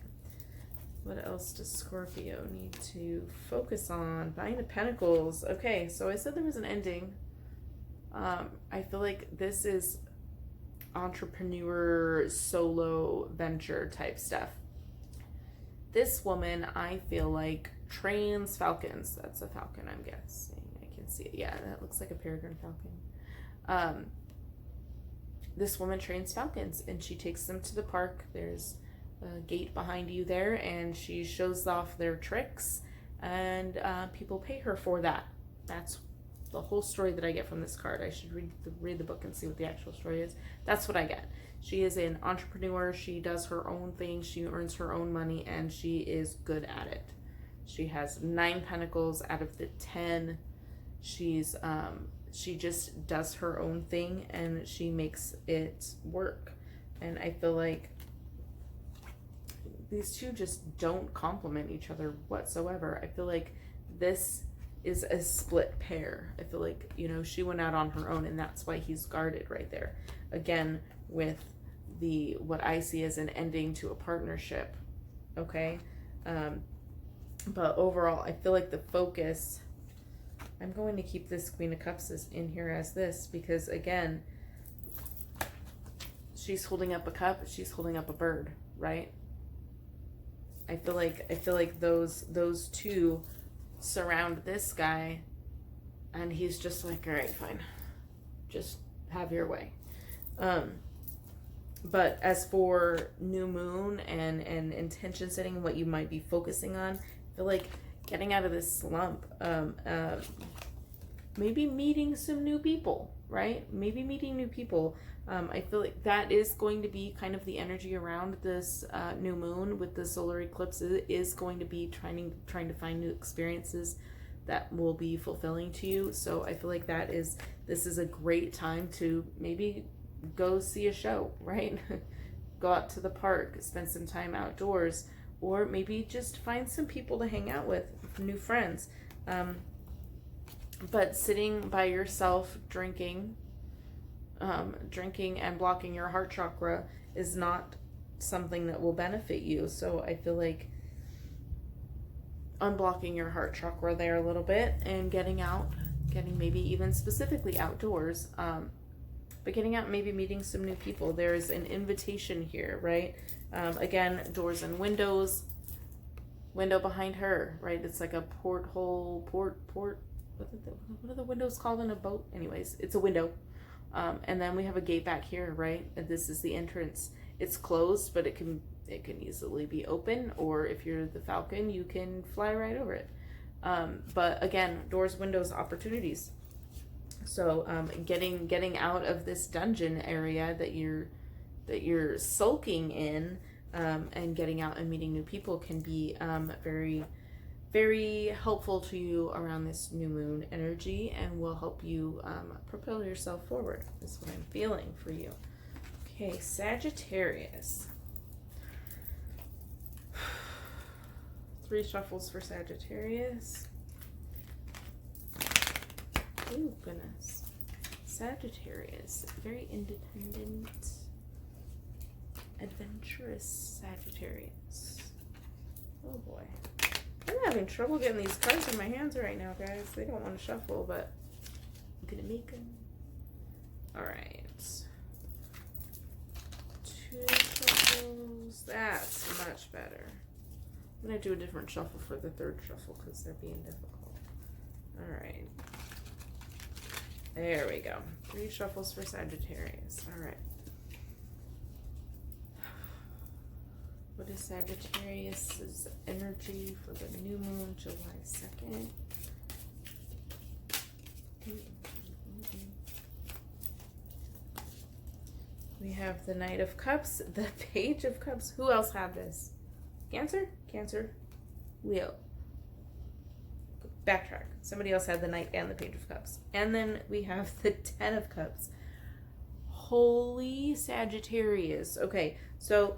What else does Scorpio need to focus on? Nine of Pentacles. Okay, so I said there was an ending. I feel like this is entrepreneur, solo venture type stuff. This woman, I feel like, trains falcons. That's a falcon, I'm guessing. I can see it. Yeah, that looks like a peregrine falcon. This woman trains falcons, and she takes them to the park. There's a gate behind you there, and she shows off their tricks, and people pay her for that. That's the whole story that I get from this card. I should read the book and see what the actual story is. That's what I get. She is an entrepreneur. She does her own thing. She earns her own money, and she is good at it. She has 9 pentacles out of the 10. She just does her own thing, and she makes it work. And I feel like these two just don't complement each other whatsoever. I feel like this is a split pair. I feel like, you know, she went out on her own, and that's why he's guarded right there. Again, with what I see as an ending to a partnership. Okay. But overall, I feel like the focus, I'm going to keep this Queen of Cups in here as this, because again, she's holding up a cup, she's holding up a bird, right? I feel like those two surround this guy, and he's just like, all right, fine, just have your way. But as for new moon and intention setting, what you might be focusing on, I feel like getting out of this slump, maybe meeting some new people, right? Maybe meeting new people. I feel like that is going to be kind of the energy around this new moon with the solar eclipse. It is going to be trying to find new experiences that will be fulfilling to you. So I feel like this is a great time to maybe go see a show, right? Go out to the park, spend some time outdoors, or maybe just find some people to hang out with, new friends. But sitting by yourself drinking and blocking your heart chakra is not something that will benefit you. So I feel like unblocking your heart chakra there a little bit and getting maybe even specifically outdoors, but getting out, maybe meeting some new people. There's an invitation here, right? Again, doors and windows. Window behind her, right? It's like a porthole, port. What are the windows called in a boat? Anyways, it's a window. And then we have a gate back here, right? And this is the entrance. It's closed, but it can easily be open, or if you're the Falcon, you can fly right over it. But again, doors, windows, opportunities. So getting out of this dungeon area that you're sulking in, and getting out and meeting new people can be very, very helpful to you around this new moon energy, and will help you propel yourself forward. That's what I'm feeling for you. Okay, Sagittarius. 3 shuffles for Sagittarius. Oh, goodness. Sagittarius, very independent, adventurous Sagittarius. Oh boy. I'm having trouble getting these cards in my hands right now, guys. They don't want to shuffle, but I'm gonna make them. Alright. 2 shuffles. That's much better. I'm gonna do a different shuffle for the 3rd shuffle because they're being difficult. Alright. There we go. 3 shuffles for Sagittarius. Alright. What is Sagittarius's energy for the new moon, July 2nd? We have the Knight of Cups, the Page of Cups. Who else had this? Cancer? Cancer. Leo. Backtrack. Somebody else had the Knight and the Page of Cups. And then we have the 10 of Cups. Holy Sagittarius. Okay, so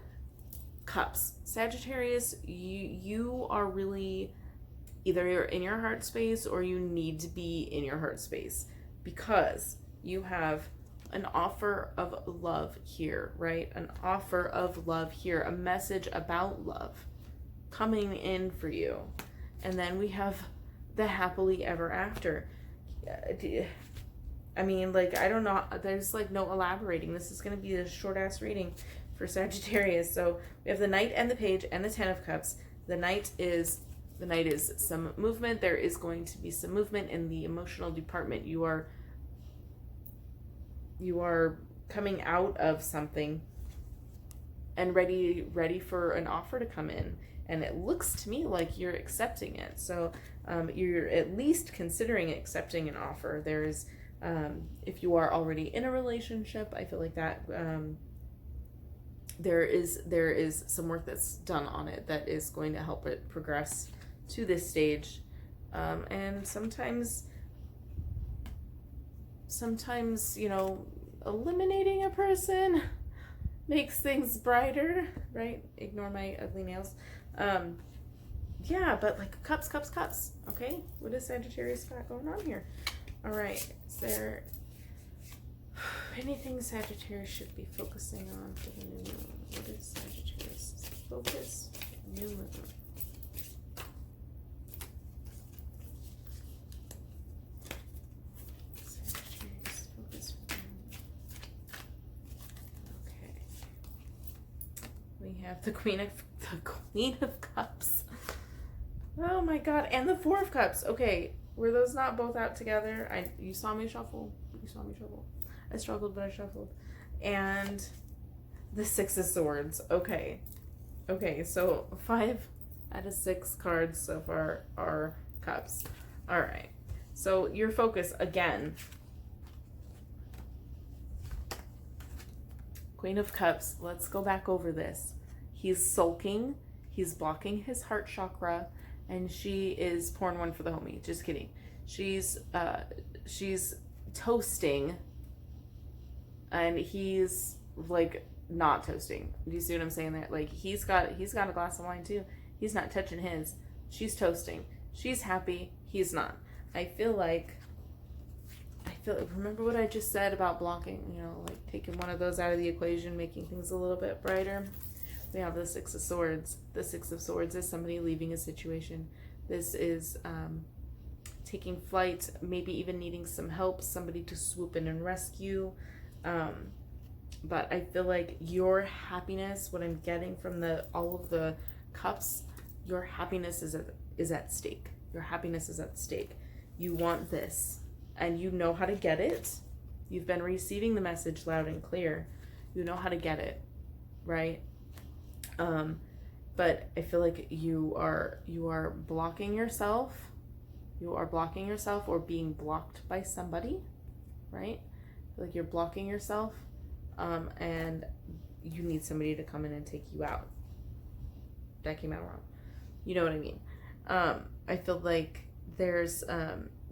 Cups. Sagittarius, you are really, either you're in your heart space or you need to be in your heart space, because you have an offer of love here, right? An offer of love here, a message about love coming in for you. And then we have the happily ever after. I mean, like, I don't know, there's like no elaborating. This is going to be a short ass reading for Sagittarius. So we have the Knight and the Page and the 10 of Cups. The Knight is some movement. There is going to be some movement in the emotional department. You are coming out of something and ready for an offer to come in. And it looks to me like you're accepting it. So you're at least considering accepting an offer. There is, if you are already in a relationship, I feel like that there is some work that's done on it that is going to help it progress to this stage. And sometimes, you know, eliminating a person makes things brighter, right? Ignore my ugly nails. Yeah, but like cups, okay? What is Sagittarius got going on here? All right, is there anything Sagittarius should be focusing on for the new moon? What is Sagittarius' focus? New moon. Sagittarius focus for the new moon. Okay. We have the Queen of Cups. Oh my God, and the Four of Cups. Okay, were those not both out together? You saw me shuffle. I struggled, but I shuffled. And the Six of Swords. Okay, so 5 out of 6 cards so far are cups. All right, so your focus again. Queen of Cups. Let's go back over this. He's sulking. He's blocking his heart chakra. And she is pouring one for the homie. Just kidding. She's toasting, and he's like not toasting. Do you see what I'm saying there? Like he's got a glass of wine too. He's not touching his. She's toasting. She's happy. He's not. I feel like remember what I just said about blocking, you know, like taking one of those out of the equation, making things a little bit brighter. We have the Six of Swords. The Six of Swords is somebody leaving a situation. This is taking flight, maybe even needing some help, somebody to swoop in and rescue. But I feel like your happiness, what I'm getting from all of the cups, your happiness is at stake. Your happiness is at stake. You want this, and you know how to get it. You've been receiving the message loud and clear. You know how to get it, right? But I feel like you are blocking yourself. You are blocking yourself or being blocked by somebody, right? I feel like you're blocking yourself, and you need somebody to come in and take you out. That came out wrong. You know what I mean? I feel like there's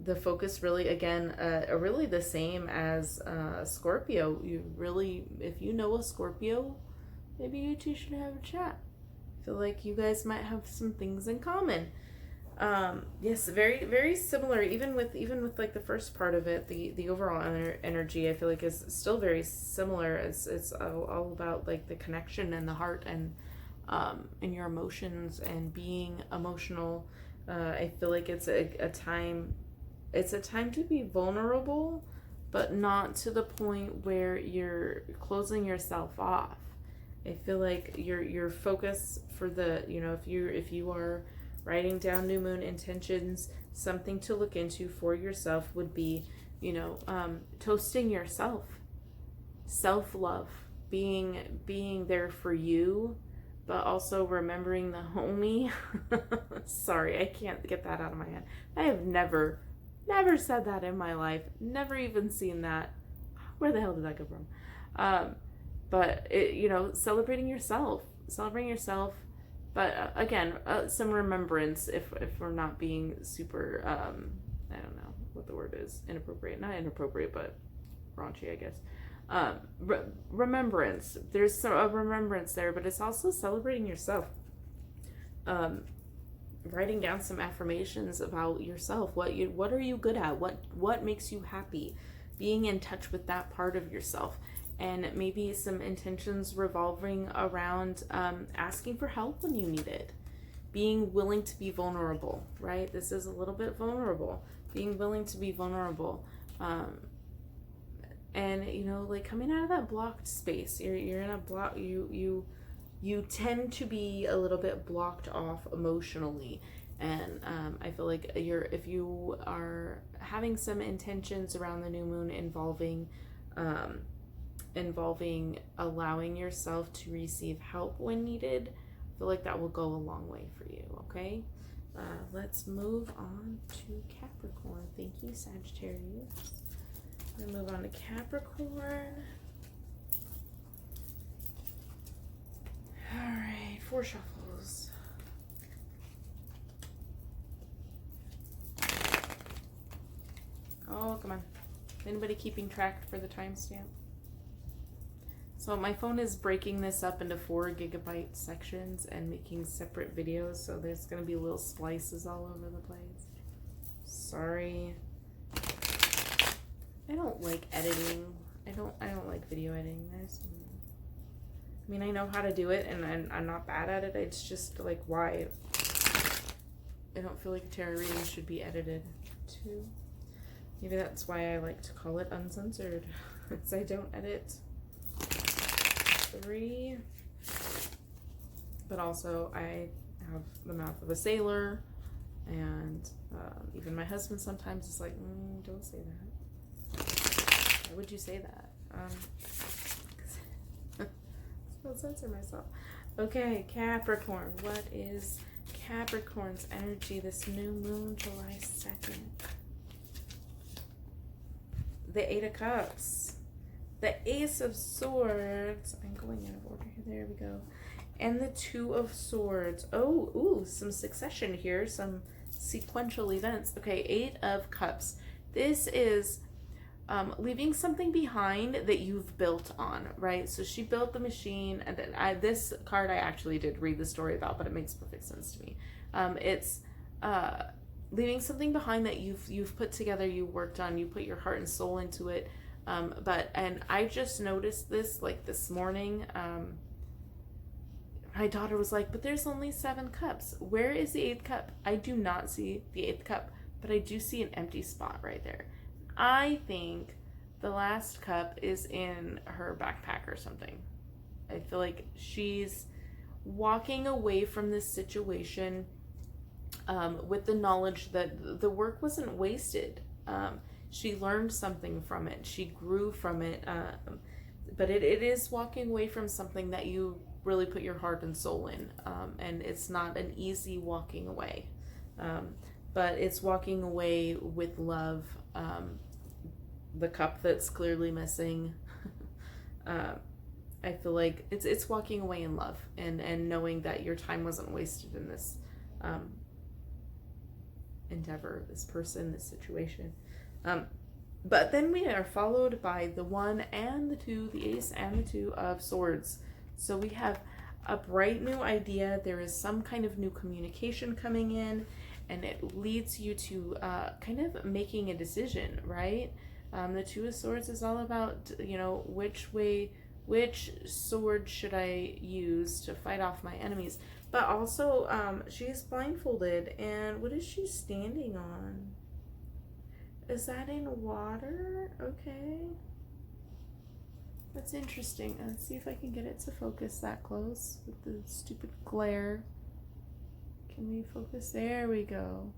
the focus really, again, really the same as Scorpio. You really, if you know a Scorpio, maybe you two should have a chat. I feel like you guys might have some things in common. Yes, very, very similar. Even with like the first part of it, the overall energy, I feel like is still very similar. It's all about like the connection and the heart and your emotions and being emotional. I feel like it's a time to be vulnerable, but not to the point where you're closing yourself off. I feel like your focus for the, you know, if you are writing down new moon intentions, something to look into for yourself would be, you know, toasting yourself, self-love, being there for you, but also remembering the homie. Sorry, I can't get that out of my head. I have never said that in my life. Never even seen that. Where the hell did that go from? But it, you know, celebrating yourself, but again, some remembrance, if we're not being super, I don't know what the word is, not inappropriate, but raunchy, I guess. Remembrance, there's a remembrance there, but it's also celebrating yourself. Writing down some affirmations about yourself. What are you good at? What makes you happy? Being in touch with that part of yourself. And maybe some intentions revolving around asking for help when you need it. Being willing to be vulnerable, right? This is a little bit vulnerable. Being willing to be vulnerable. And, you know, like coming out of that blocked space. You're in a block, you tend to be a little bit blocked off emotionally. And I feel like if you are having some intentions around the new moon involving allowing yourself to receive help when needed, I feel like that will go a long way for you, okay? Let's move on to Capricorn. Thank you, Sagittarius. I'm gonna move on to Capricorn. right, 4 shuffles. Oh, come on. Anybody keeping track for the timestamp? So my phone is breaking this up into 4 GB sections and making separate videos, so there's gonna be little splices all over the place. Sorry. I don't like editing. I don't like video editing. I mean, I know how to do it, and I'm not bad at it. It's just like, why? I don't feel like tarot readings should be edited too. Maybe that's why I like to call it uncensored, because I don't edit. 3. But also, I have the mouth of a sailor, and even my husband sometimes is like, don't say that. Why would you say that? I'll censor myself. Okay, Capricorn. What is Capricorn's energy this new moon, July 2nd? The 8 of Cups. The Ace of Swords. I'm going out of order here. There we go. And the 2 of Swords. Oh, ooh, some succession here. Some sequential events. Okay, 8 of Cups. This is leaving something behind that you've built on, right? So she built the machine, and then this card I actually did read the story about, but it makes perfect sense to me. It's leaving something behind that you've put together, you worked on, you put your heart and soul into it. And I just noticed this like this morning. My daughter was like, but there's only 7 cups. Where is the 8th cup? I do not see the 8th cup, but I do see an empty spot right there. I think the last cup is in her backpack or something. I feel like she's walking away from this situation with the knowledge that the work wasn't wasted. She learned something from it. She grew from it. But it is walking away from something that you really put your heart and soul in. And it's not an easy walking away. But it's walking away with love. The cup that's clearly missing. I feel like it's walking away in love and knowing that your time wasn't wasted in this endeavor, this person, this situation. But then we are followed by the 1 and the 2, the Ace and the 2 of Swords. So we have a bright new idea. There is some kind of new communication coming in, and it leads you to kind of making a decision, right? The 2 of Swords is all about, which sword should I use to fight off my enemies? But also, she's blindfolded, and what is she standing on? Is that in water? Okay. That's interesting. Let's see if I can get it to focus that close with the stupid glare. Can we focus? There we go.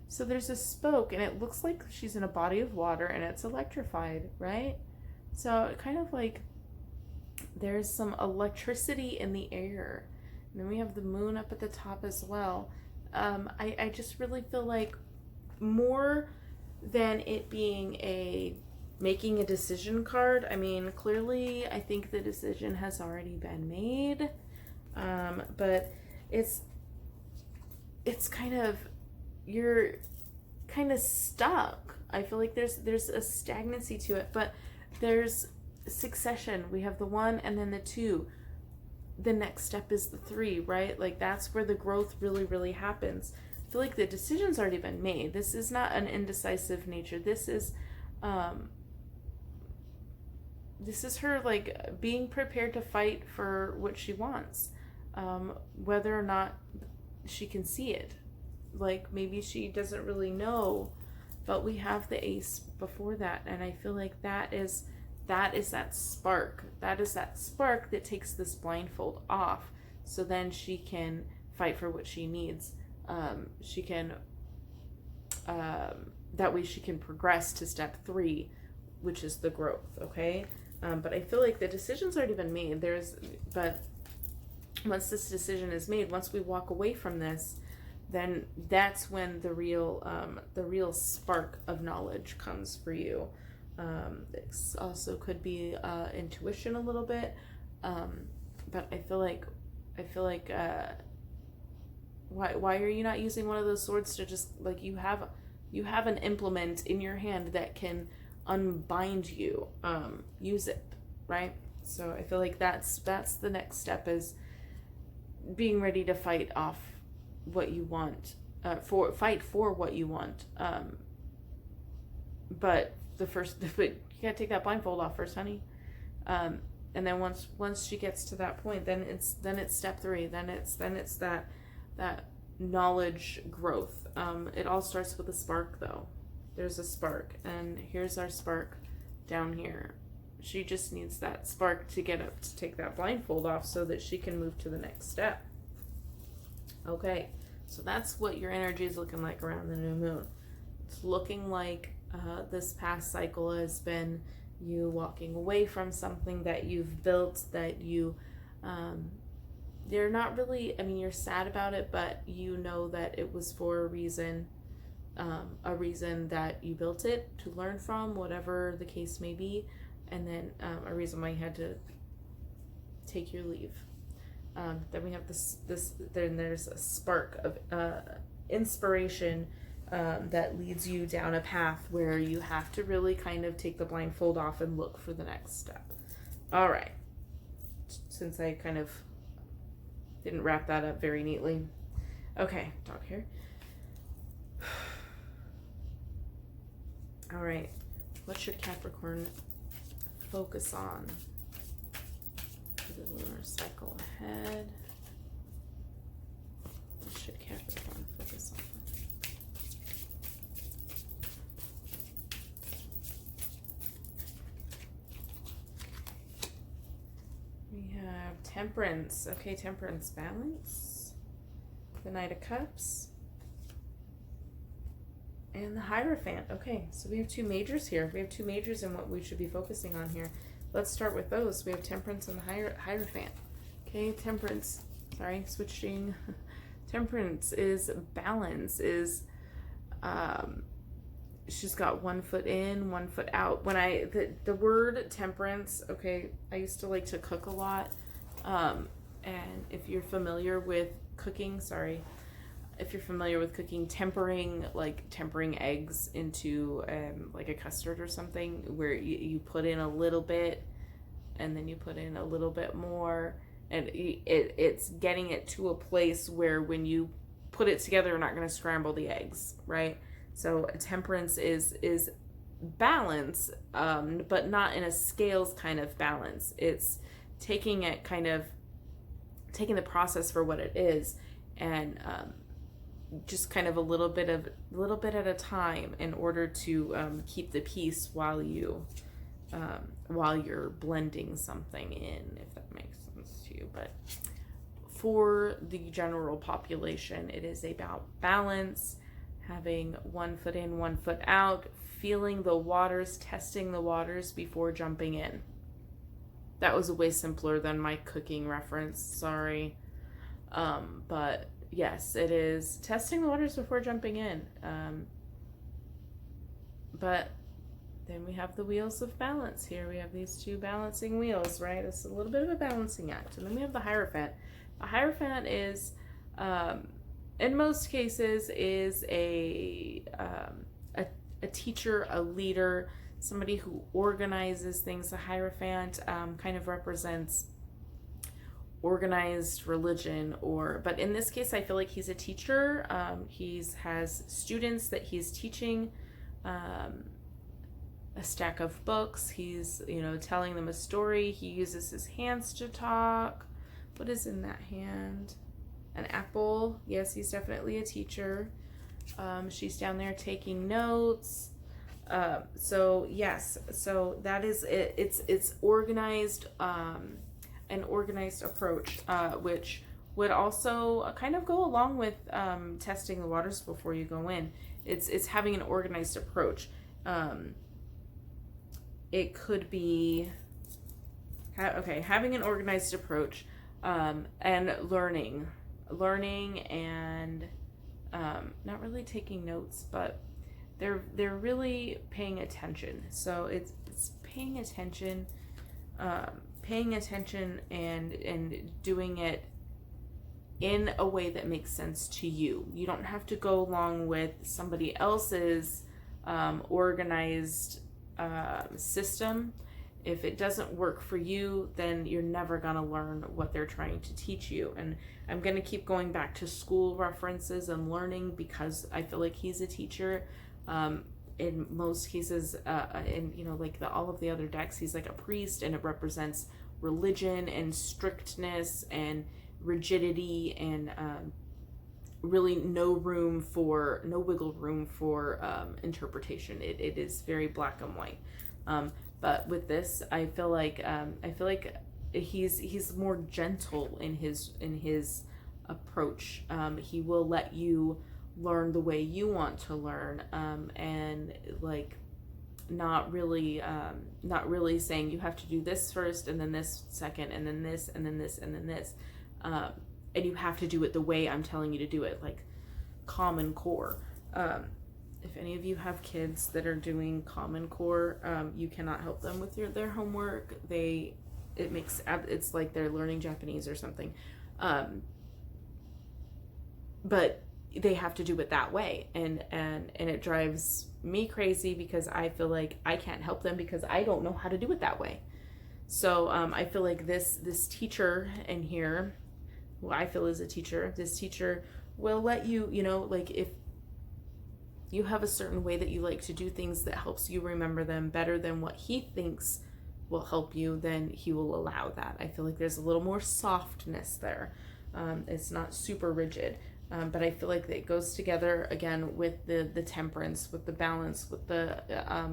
So there's a spoke, and it looks like she's in a body of water, and it's electrified, right? So kind of like there's some electricity in the air. And then we have the moon up at the top as well. I just really feel like more than it being making a decision card. I mean, clearly I think the decision has already been made. But it's kind of, you're kind of stuck. I feel like there's a stagnancy to it, but there's succession. We have the 1 and then the 2. The next step is the 3, right? Like that's where the growth really, really happens. I feel like the decision's already been made. This is not an indecisive nature. This is her like being prepared to fight for what she wants, whether or not she can see it. Like maybe she doesn't really know, but we have the Ace before that, and I feel like that is that spark. That is that spark that takes this blindfold off, so then she can fight for what she needs. She can that way she can progress to step 3, which is the growth. Okay, but I feel like the decision's already been made. But once this decision is made, once we walk away from this, then that's when the real spark of knowledge comes for you. This also could be intuition a little bit, but I feel like I feel like why are you not using one of those swords to just like you have an implement in your hand that can unbind you. Use it, right? So I feel like that's the next step, is being ready to fight off what you want, fight for what you want. But you gotta take that blindfold off first, honey. And then once she gets to that point, then it's step 3. Then it's that knowledge growth. It all starts with a spark, though. There's a spark, and here's our spark down here. She just needs that spark to get up to take that blindfold off so that she can move to the next step. Okay, so that's what your energy is looking like around the new moon. It's looking like this past cycle has been you walking away from something that you've built, that you're not really, you're sad about it, but you know that it was for a reason that you built it to learn from, whatever the case may be, and then a reason why you had to take your leave. Then we have then there's a spark of inspiration that leads you down a path where you have to really kind of take the blindfold off and look for the next step. All right. Since I kind of didn't wrap that up very neatly. Okay, dog hair. All right. What should Capricorn focus on for the lunar cycle ahead? What should Capricorn focus on? We have Temperance. Okay, Temperance, balance. The Knight of Cups. And the Hierophant. Okay, so we have 2 majors here. We have 2 majors in what we should be focusing on here. Let's start with those. We have Temperance and the Hierophant. Okay, Temperance. Sorry, switching. Temperance is balance, is she's got 1 foot in, 1 foot out. When the word temperance, okay, I used to like to cook a lot. And if you're familiar with cooking, tempering eggs into like a custard or something, where you put in a little bit and then you put in a little bit more, and it's getting it to a place where when you put it together, you're not going to scramble the eggs, right? So temperance is balance, but not in a scales kind of balance. It's taking the process for what it is, and just kind of a little bit at a time, in order to keep the peace while you're blending something in, if that makes sense to you. But for the general population, it is about balance, having 1 foot in, 1 foot out, feeling the waters, testing the waters before jumping in. That was way simpler than my cooking reference, sorry. But yes, it is testing the waters before jumping in. But then we have the wheels of balance here. We have these 2 balancing wheels, right? It's a little bit of a balancing act. And then we have the Hierophant. The Hierophant is, in most cases, is a teacher, a leader, somebody who organizes things. The Hierophant kind of represents organized religion, but in this case, I feel like he's a teacher. Has students that he's teaching a stack of books. He's, telling them a story. He uses his hands to talk. What is in that hand? An apple. Yes, he's definitely a teacher. She's down there taking notes. So yes, so that is it. It's organized, an organized approach, which would also kind of go along with testing the waters before you go in. It's having an organized approach. It could be having an organized approach, and learning and not really taking notes, but they're really paying attention. So it's paying attention and doing it in a way that makes sense to you. You don't have to go along with somebody else's organized system. If it doesn't work for you, then you're never going to learn what they're trying to teach you. And I'm going to keep going back to school references and learning because I feel like he's a teacher. In most cases, in like all of the other decks, he's like a priest, and it represents religion and strictness and rigidity and really no wiggle room for interpretation. It is very black and white. But with this, I feel like he's more gentle in his approach. He will let you learn the way you want to learn, and like not really saying you have to do this first and then this second and then this and then this and then this, and you have to do it the way I'm telling you to do it, like Common Core. If any of you have kids that are doing Common Core, you cannot help them with their homework. It's like they're learning Japanese or something. But they have to do it that way, and it drives me crazy because I feel like I can't help them because I don't know how to do it that way. So I feel like this teacher in here, who I feel is a teacher, this teacher will let you, like if you have a certain way that you like to do things that helps you remember them better than what he thinks will help you, then he will allow that. I feel like there's a little more softness there. It's not super rigid. But I feel like it goes together again with the temperance, with the balance, with the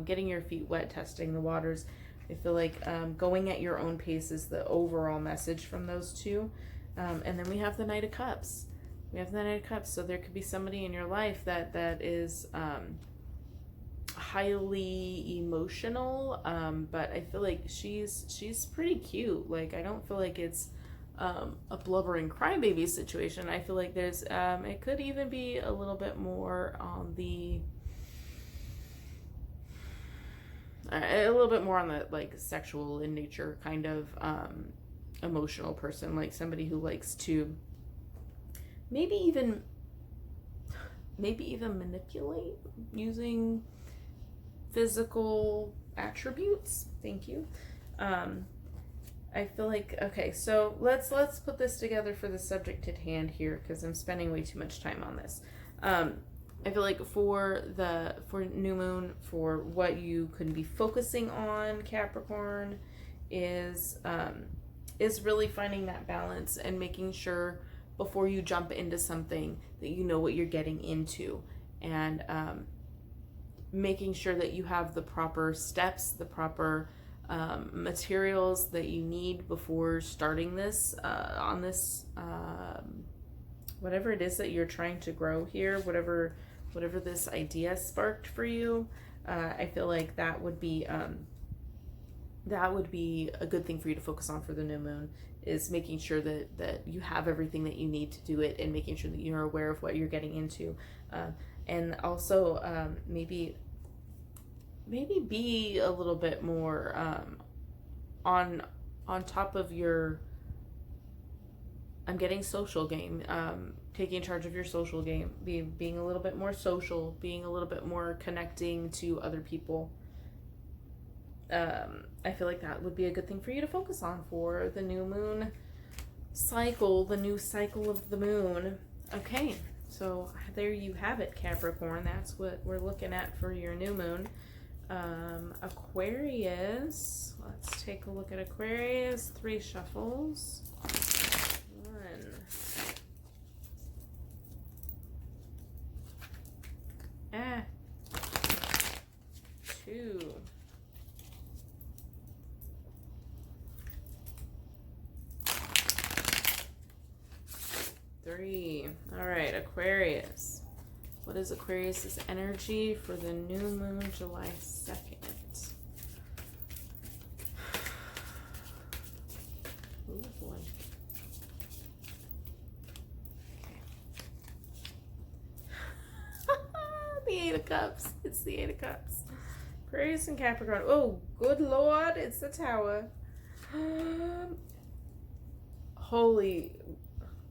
getting your feet wet, testing the waters. I feel like going at your own pace is the overall message from those two. And then we have the Knight of Cups. So there could be somebody in your life that is highly emotional, but I feel like she's pretty cute. Like, I don't feel like it's a blubbering crybaby situation. I feel like there's it could even be a little bit more on the like sexual in nature kind of emotional person, like somebody who likes to maybe even manipulate using physical attributes. Thank you. I feel like, okay, so let's put this together for the subject at hand here, because I'm spending way too much time on this. I feel like for new moon, for what you could be focusing on, Capricorn, is really finding that balance and making sure before you jump into something that you know what you're getting into, and making sure that you have the proper steps, the proper materials that you need before starting this on this whatever it is that you're trying to grow here, whatever this idea sparked for you. I feel like that would be a good thing for you to focus on for the new moon, is making sure that you have everything that you need to do it, and making sure that you're aware of what you're getting into, and also maybe be a little bit more on top of your I'm getting social game, taking charge of your social game, being a little bit more social, being a little bit more connecting to other people. I feel like that would be a good thing for you to focus on for the new moon cycle, the new cycle of the moon. Okay, so there you have it, Capricorn. That's what we're looking at for your new moon. Aquarius, let's take a look at Aquarius. 3 shuffles. 1, 2, 3. All right, Aquarius. What is Aquarius's energy for the new moon, July 2nd? Oh boy. Okay. The 8 of Cups. It's the 8 of Cups. Aquarius and Capricorn. Oh, good Lord, it's the Tower. Holy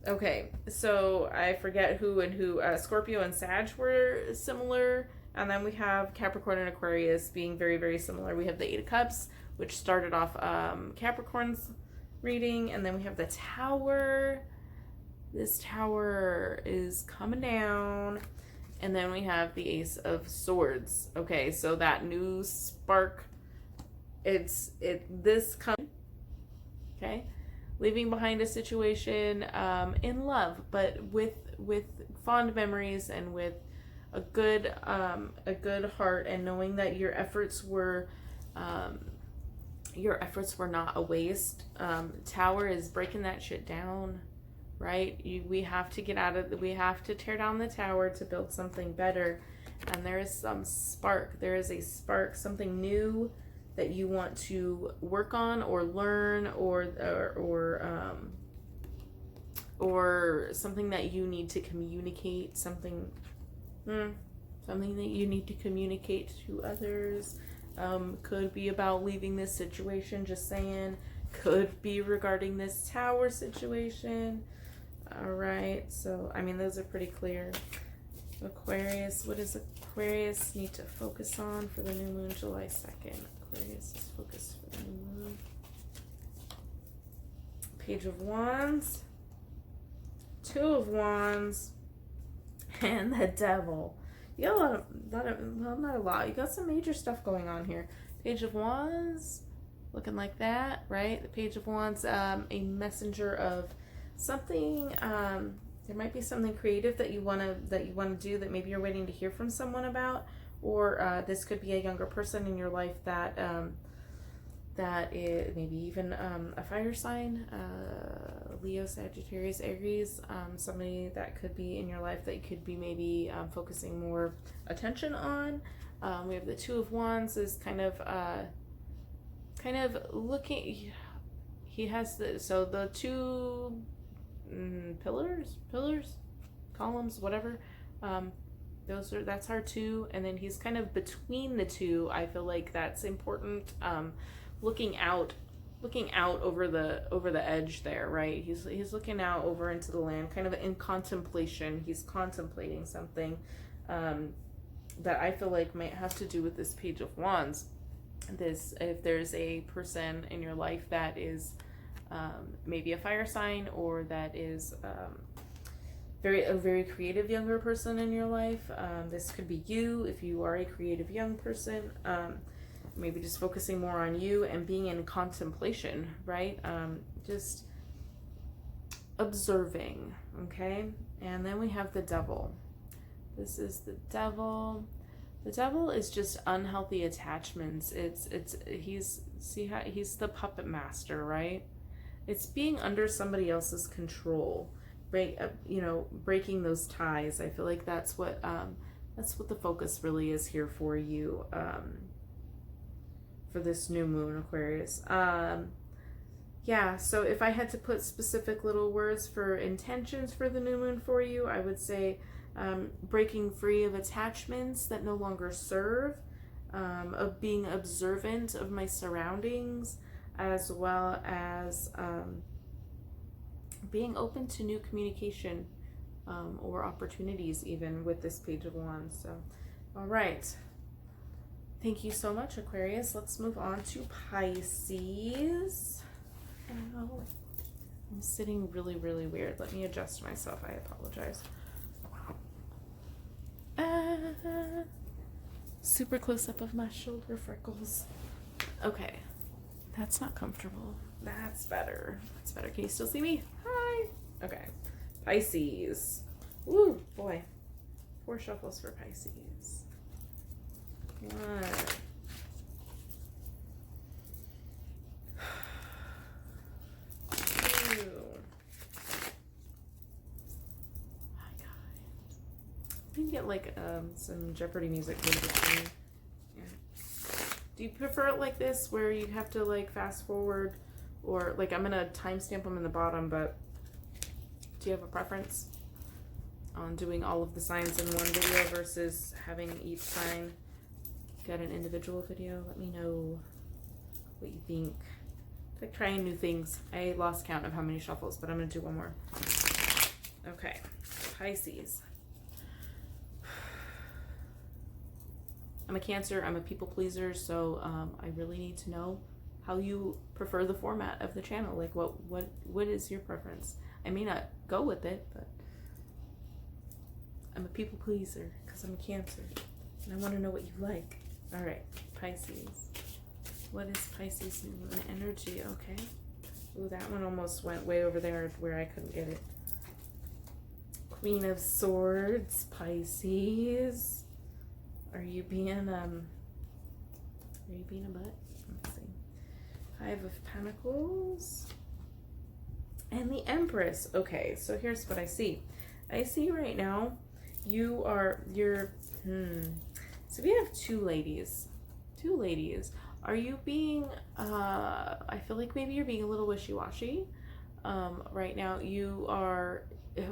Okay, so I forget who and who. Scorpio and Sag were similar, and then we have Capricorn and Aquarius being very, very similar. We have the Eight of Cups, which started off Capricorn's reading, and then we have the Tower. This Tower is coming down, and then we have the Ace of Swords. Okay, so that new spark, this comes. Okay, leaving behind a situation in love, but with fond memories and with a good heart, and knowing that your efforts were not a waste. Tower is breaking that shit down, right? We have to get out of we have to tear down the tower to build something better, and there is some spark. There is a spark, something new that you want to work on or learn, or something that you need to communicate, something that you need to communicate to others. Could be about leaving this situation, just saying. Could be regarding this tower situation. All right, so I mean, those are pretty clear. Aquarius, what does Aquarius need to focus on for the new moon, July 2nd? Aquarius is focused for the new moon. Page of Wands, Two of Wands, and the Devil. You got a lot of, well, not a lot. You got some major stuff going on here. Page of Wands, looking like that, right? The Page of Wands, a messenger of something. There might be something creative that you want to do that maybe you're waiting to hear from someone about, or this could be a younger person in your life that that is maybe even a fire sign, Leo, Sagittarius, Aries, somebody that could be in your life that you could be maybe focusing more attention on. We have the Two of Wands is kind of looking. He has the two pillars, columns, whatever. That's our two, and then he's kind of between the two. I feel like that's important. Looking out over the edge there, right? He's looking out over into the land, kind of in contemplation. He's contemplating something that I feel like might have to do with this Page of Wands. If there's a person in your life that is maybe a fire sign, or that is a very creative younger person in your life. This could be you if you are a creative young person. Maybe just focusing more on you and being in contemplation, right? Just observing, okay? And then we have the Devil. This is the Devil. The Devil is just unhealthy attachments. He's the puppet master, right? It's being under somebody else's control, breaking those ties. I feel like that's what the focus really is here for you, for this new moon, Aquarius. Yeah, so if I had to put specific little words for intentions for the new moon for you, I would say breaking free of attachments that no longer serve, of being observant of my surroundings, as well as being open to new communication or opportunities even with this Page of Wands. So, all right. Thank you so much, Aquarius. Let's move on to Pisces. Oh, I'm sitting really, really weird. Let me adjust myself. I apologize. Super close up of my shoulder freckles. Okay. That's not comfortable. That's better. That's better. Can you still see me? Hi. Okay. Pisces. Ooh, boy. 4 shuffles for Pisces. 1. 2. My God. We can get like some Jeopardy music in between. Yeah. Do you prefer it like this, where you have to like fast forward, or like I'm gonna timestamp them in the bottom, but do you have a preference on doing all of the signs in one video versus having each sign get an individual video? Let me know what you think. It's like trying new things. I lost count of how many shuffles, but I'm gonna do one more. Okay, Pisces. I'm a Cancer, I'm a people pleaser, so I really need to know how you prefer the format of the channel. Like what is your preference? I may not go with it, but I'm a people pleaser because I'm a Cancer. And I want to know what you like. All right, Pisces. What is Pisces new moon energy? Okay. Ooh, that one almost went way over there where I couldn't get it. Queen of Swords, Pisces. Are you being a butt? Let's see. Five of Pentacles. And the Empress. Okay, so here's what I see. I see right now so we have two ladies. Are you being I feel like maybe you're being a little wishy-washy. Right now you are,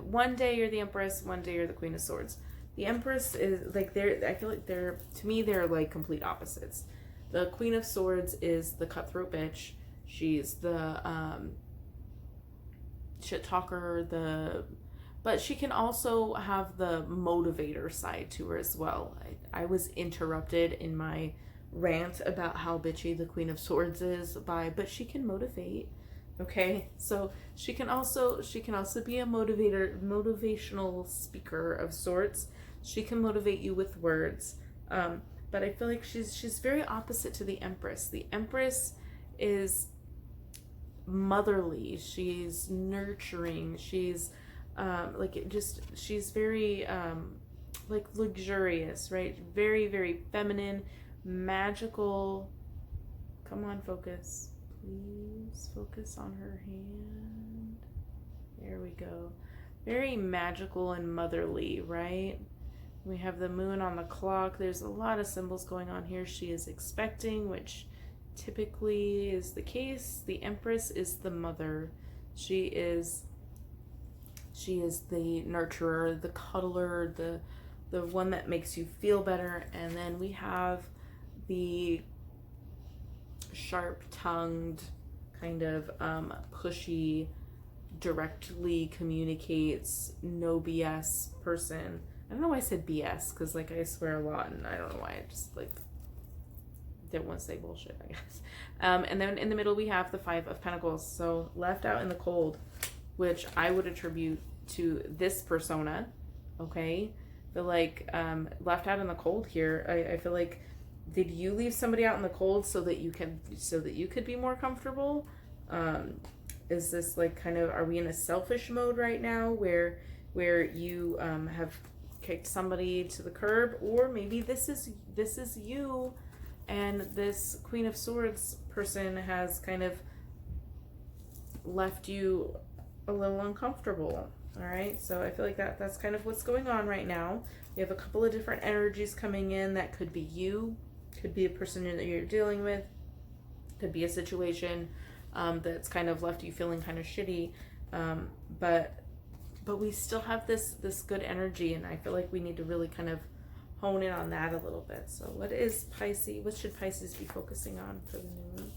one day you're the Empress, one day you're the Queen of Swords. The Empress is like, I feel like to me they're like complete opposites. The Queen of Swords is the cutthroat bitch. She's the shit talker, but she can also have the motivator side to her as well. I was interrupted in my rant about how bitchy the Queen of Swords is but she can motivate. Okay, so she can also be a motivational speaker of sorts. She can motivate you with words, but I feel like she's very opposite to the Empress. The Empress is motherly. She's nurturing. She's she's very like luxurious, right? Very, very feminine, magical. Come on, focus. Please focus on her hand. There we go. Very magical and motherly, right? We have the moon on the clock. There's a lot of symbols going on here. She is expecting, which typically is the case. The Empress is the mother. She is the nurturer, the cuddler, the one that makes you feel better. And then we have the sharp-tongued, kind of pushy, directly communicates, no BS person. I don't know why I said BS, because like I swear a lot, and I don't know why I just like didn't want to say bullshit, I guess. And then in the middle we have the Five of Pentacles, so left out in the cold, which I would attribute to this persona. Okay, but like left out in the cold here, I feel like, did you leave somebody out in the cold so that you could be more comfortable? Is this like kind of, are we in a selfish mode right now where you have kicked somebody to the curb? Or maybe this is you, and this Queen of Swords person has kind of left you a little uncomfortable. All right, so I feel like that's kind of what's going on right now. We have a couple of different energies coming in. That could be you, could be a person that you're dealing with, could be a situation that's kind of left you feeling kind of shitty, but we still have this good energy, and I feel like we need to really kind of hone in on that a little bit. So what should Pisces be focusing on for the new moon?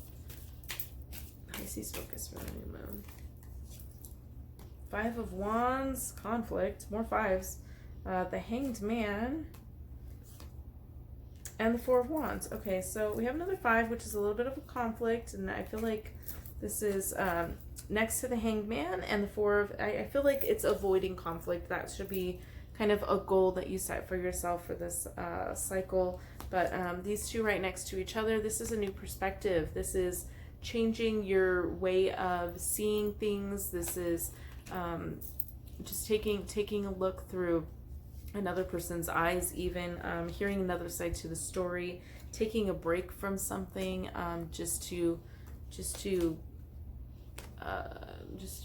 Pisces focus for the new moon. Five of Wands, conflict, more fives. The Hanged Man, and the Four of Wands. Okay, so we have another five, which is a little bit of a conflict, and I feel like this is next to the Hanged Man and the Four of, I feel like it's avoiding conflict. That should be kind of a goal that you set for yourself for this cycle. But these two right next to each other, this is a new perspective. This is changing your way of seeing things. This is just taking a look through another person's eyes, even hearing another side to the story, taking a break from something, just to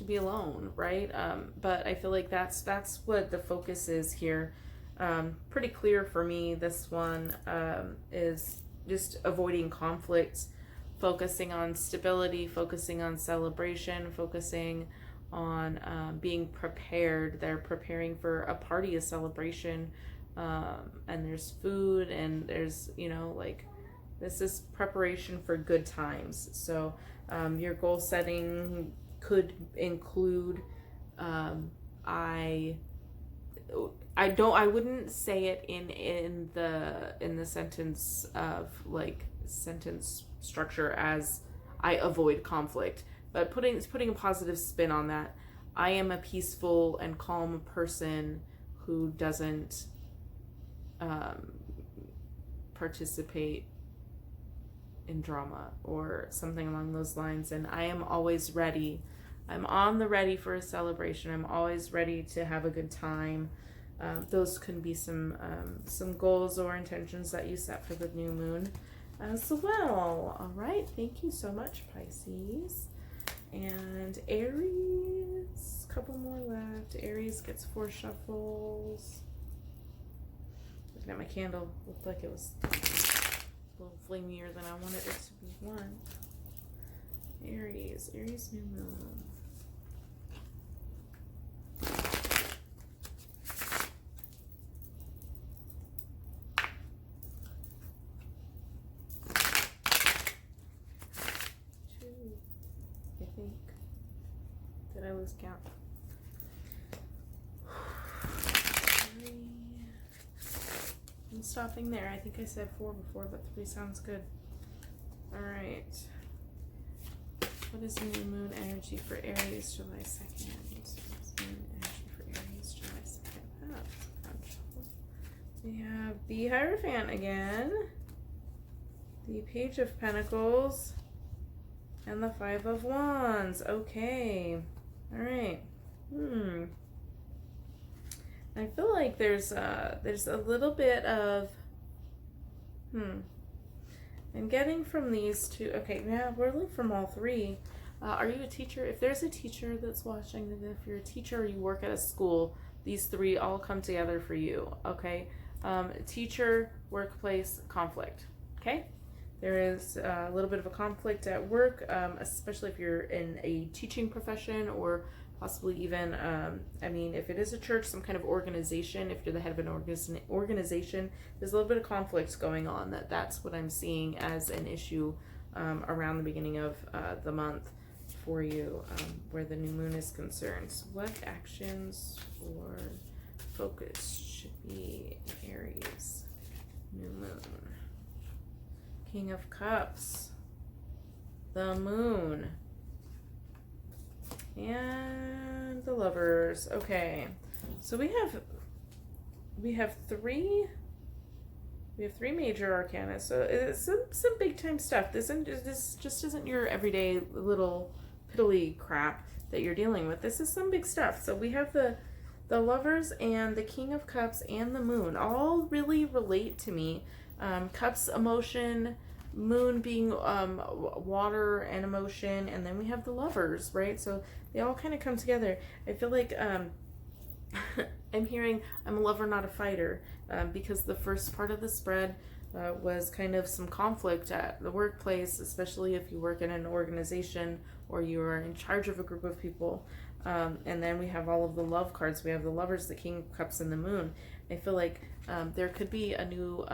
be alone, right? But I feel like that's what the focus is here. Pretty clear for me. This one is just avoiding conflicts, focusing on stability, focusing on celebration, focusing on being prepared. They're preparing for a party, a celebration, and there's food, and there's, like, this is preparation for good times. So your goal setting could include I wouldn't say it in the sentence of like sentence structure as I avoid conflict, but putting a positive spin on that. I am a peaceful and calm person who doesn't participate in drama or something along those lines, and I am always ready. I'm on the ready for a celebration. I'm always ready to have a good time. Those can be some goals or intentions that you set for the new moon as well. All right, thank you so much, Pisces. And Aries, couple more left. Aries gets 4 shuffles. Looking at my candle, looked like it was a little flamier than I wanted it to be. 1. Aries new moon. I think. Did I lose count? 3. I'm stopping there. I think I said 4 before, but 3 sounds good. Alright. What is new moon energy for Aries, July 2nd? Moon energy for Aries, July 2nd. Oh, we have the Hierophant again. The Page of Pentacles. And the 5 of Wands. Okay. All right. I feel like there's a little bit of I'm getting from these two. Okay, yeah, really from all 3. Are you a teacher? If there's a teacher that's watching, if you're a teacher or you work at a school, these 3 all come together for you. Okay. Teacher, workplace, conflict. Okay. There is a little bit of a conflict at work, especially if you're in a teaching profession or possibly even, if it is a church, some kind of organization, if you're the head of an organization, there's a little bit of conflict going on. That's what I'm seeing as an issue around the beginning of the month for you, where the new moon is concerned. So what actions or focus should be in Aries new moon? King of Cups, the Moon, and the Lovers. Okay, so we have 3 major arcana. So it's some big time stuff. This just isn't your everyday little piddly crap that you're dealing with. This is some big stuff. So we have the Lovers and the King of Cups and the Moon all really relate to me. Cups, emotion, Moon being water and emotion, and then we have the Lovers, right? So they all kind of come together. I feel like I'm hearing I'm a lover, not a fighter, because the first part of the spread was kind of some conflict at the workplace, especially if you work in an organization or you are in charge of a group of people. And then we have all of the love cards. We have the Lovers, the King of Cups, and the Moon. I feel like there could be a new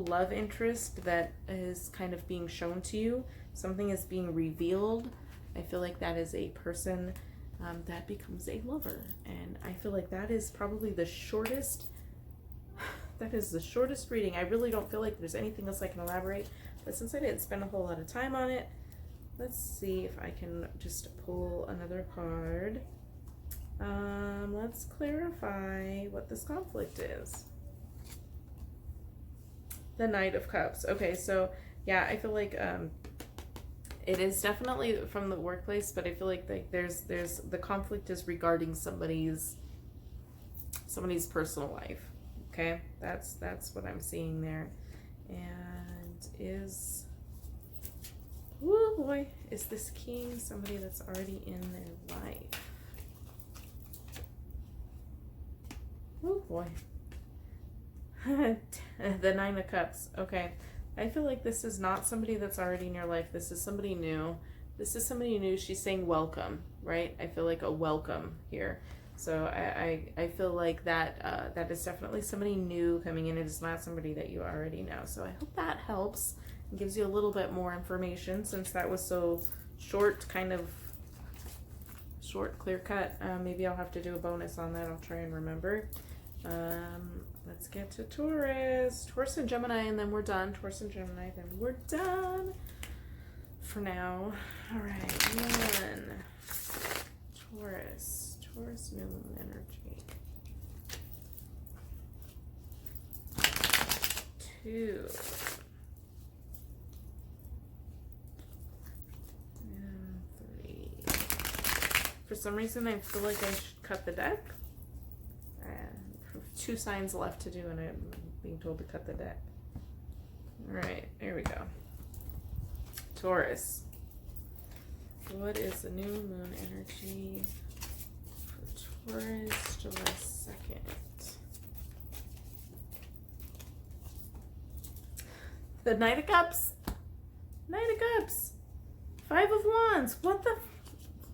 love interest that is kind of being shown to you. Something is being revealed. I feel like that is a person that becomes a lover. And I feel like that is probably the shortest, reading. I really don't feel like there's anything else I can elaborate. But since I didn't spend a whole lot of time on it, let's see if I can just pull another card. Let's clarify what this conflict is. The Knight of Cups. Okay, so yeah, I feel like it is definitely from the workplace, but I feel like there's the conflict is regarding somebody's personal life. Okay, that's what I'm seeing there. And oh boy, is this king somebody that's already in their life? Oh boy. The 9 of Cups. Okay. I feel like this is not somebody that's already in your life. This is somebody new. She's saying welcome, right? I feel like a welcome here. So I feel like that is definitely somebody new coming in. It is not somebody that you already know. So I hope that helps and gives you a little bit more information, since that was so short, kind of short, clear cut. Maybe I'll have to do a bonus on that. I'll try and remember. Let's get to Taurus. Taurus and Gemini, and then we're done. Taurus and Gemini, then we're done for now. All right, one. Taurus. Taurus new moon energy. 2. And 3. For some reason, I feel like I should cut the deck. And 2 signs left to do, and I'm being told to cut the deck. All right, here we go. Taurus. What is the new moon energy for Taurus, July 2nd? The Knight of Cups. Knight of Cups. 5 of Wands. What the?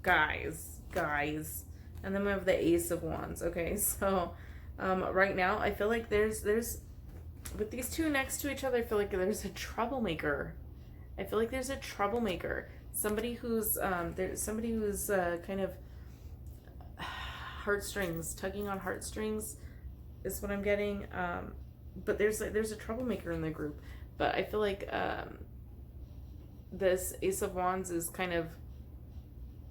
Guys. And then we have the Ace of Wands. Okay, so right now I feel like there's with these 2 next to each other, I feel like there's a troublemaker. Somebody who's kind of heartstrings, tugging on heartstrings is what I'm getting. But there's a troublemaker in the group. But I feel like this Ace of Wands is kind of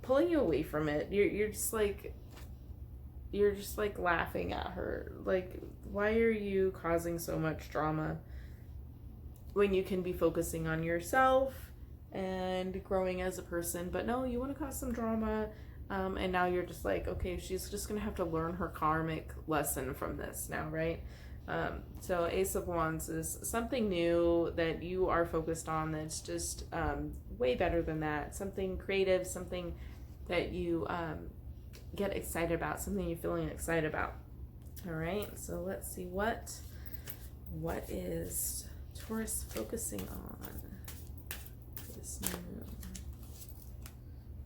pulling you away from it. You're just like laughing at her. Like, why are you causing so much drama when you can be focusing on yourself and growing as a person? But no, you want to cause some drama. And now you're just like, okay, she's just going to have to learn her karmic lesson from this now, right? So Ace of Wands is something new that you are focused on that's just way better than that. Something creative, something that you get excited about, something you're feeling excited about. All right, so let's see what is Taurus focusing on this new moon.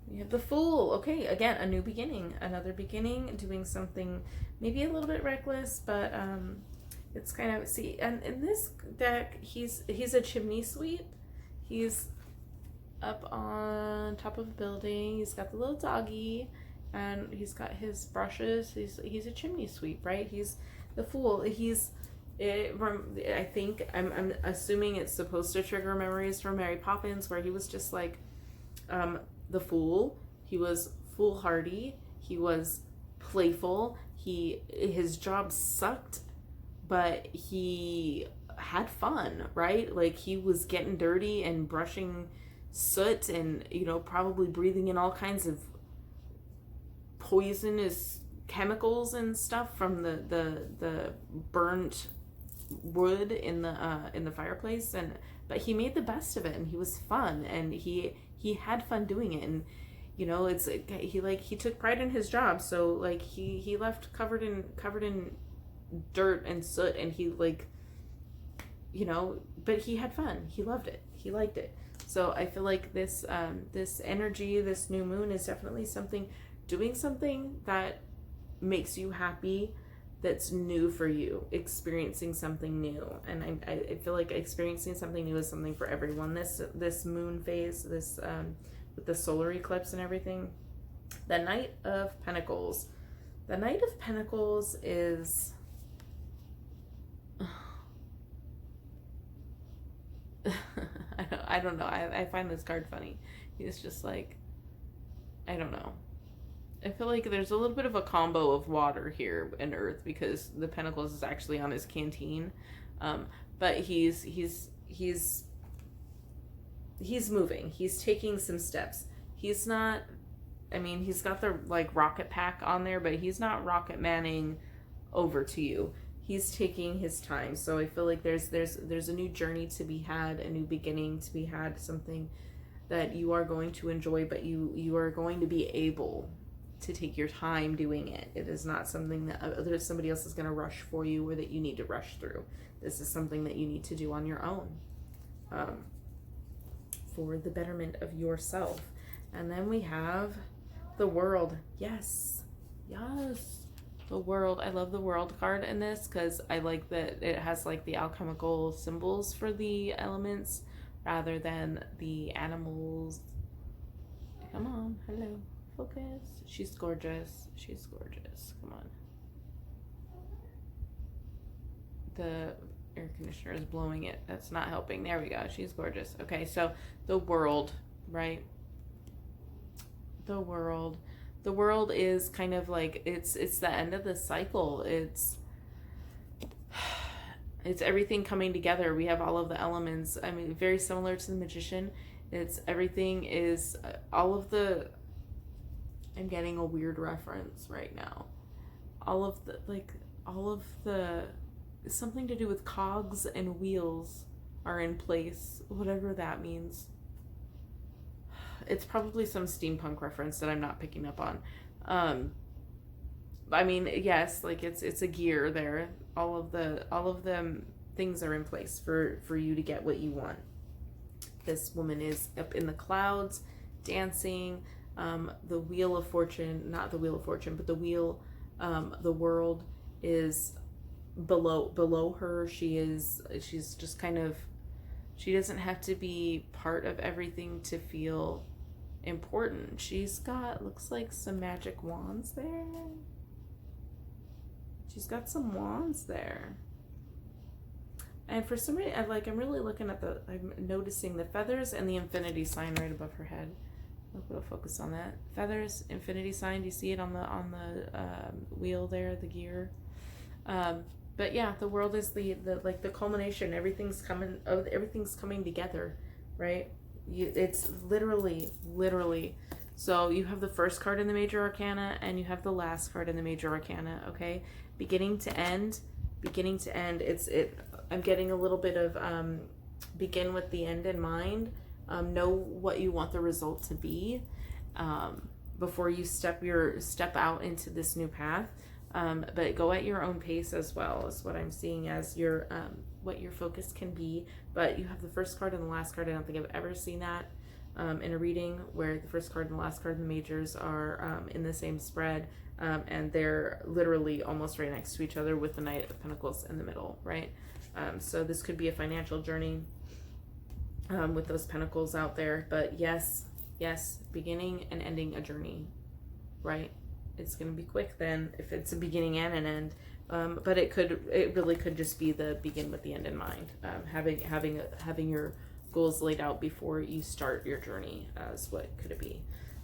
We have the Fool. Okay, again, a new beginning, another beginning, doing something maybe a little bit reckless, but it's kind of, see, and in this deck, he's a chimney sweep. He's up on top of a building. He's got the little doggy, and he's got his brushes. He's a chimney sweep, right? He's the Fool. I think I'm assuming it's supposed to trigger memories from Mary Poppins, where he was just like the Fool. He was foolhardy. He was playful. His job sucked, but he had fun, right? Like, he was getting dirty and brushing soot and, probably breathing in all kinds of poisonous chemicals and stuff from the burnt wood in the fireplace, but he made the best of it, and he was fun, and he had fun doing it. And he took pride in his job, so like he left covered in dirt and soot, and but he had fun. He loved it. He liked it. So I feel like this energy, this new moon, is definitely doing something that makes you happy, that's new for you, experiencing something new. And I feel like experiencing something new is something for everyone. This moon phase, with the solar eclipse and everything. The Knight of Pentacles. The Knight of Pentacles is I don't know. I find this card funny. He's just like, I don't know. I feel like there's a little bit of a combo of water here and earth, because the Pentacles is actually on his canteen. But he's moving. He's taking some steps. He's not, he's got the rocket pack on there, but he's not rocket manning over to you. He's taking his time. So I feel like there's a new journey to be had, a new beginning to be had, something that you are going to enjoy, but you are going to be able to take your time doing it. It is not something that somebody else is going to rush for you, or that you need to rush through. This is something that you need to do on your own, for the betterment of yourself. And then we have the World. Yes, the World. I love the World card in this, because I like that it has the alchemical symbols for the elements rather than the animals. Come on, hello. Focus. She's gorgeous. She's gorgeous. Come on. The air conditioner is blowing it. That's not helping. There we go. She's gorgeous. Okay, so the world, right? The world. The world is kind of like it's the end of the cycle. It's everything coming together. We have all of the elements. I mean, very similar to the Magician. It's everything is all of the. I'm getting a weird reference right now. All of the something to do with cogs and wheels are in place, whatever that means. It's probably some steampunk reference that I'm not picking up on. I mean, yes, like it's a gear there. All of them things are in place for you to get what you want. This woman is up in the clouds, dancing. The wheel of fortune, not the wheel of fortune, but the wheel, the world is below her. She's just kind of, she doesn't have to be part of everything to feel important. She's got, looks like some magic wands there. She's got some wands there. And for some reason, I'm really looking at I'm noticing the feathers and the infinity sign right above her head. We'll focus on that. Feathers, infinity sign. Do you see it on the wheel there, the gear? But yeah, the world is the culmination. Everything's coming together, right? It's literally. So you have the first card in the Major Arcana and you have the last card in the Major Arcana. Okay, beginning to end. I'm getting a little bit of begin with the end in mind. Know what you want the result to be before you step out into this new path. But go at your own pace as well, is what I'm seeing as your what your focus can be. But you have the first card and the last card. I don't think I've ever seen that in a reading where the first card and the last card in the majors are in the same spread, and they're literally almost right next to each other with the Knight of Pentacles in the middle, right? So this could be a financial journey with those pentacles out there. But yes, beginning and ending a journey, right? It's going to be quick then if it's a beginning and an end. But it really could just be the begin with the end in mind. Having your goals laid out before you start your journey is what could it be.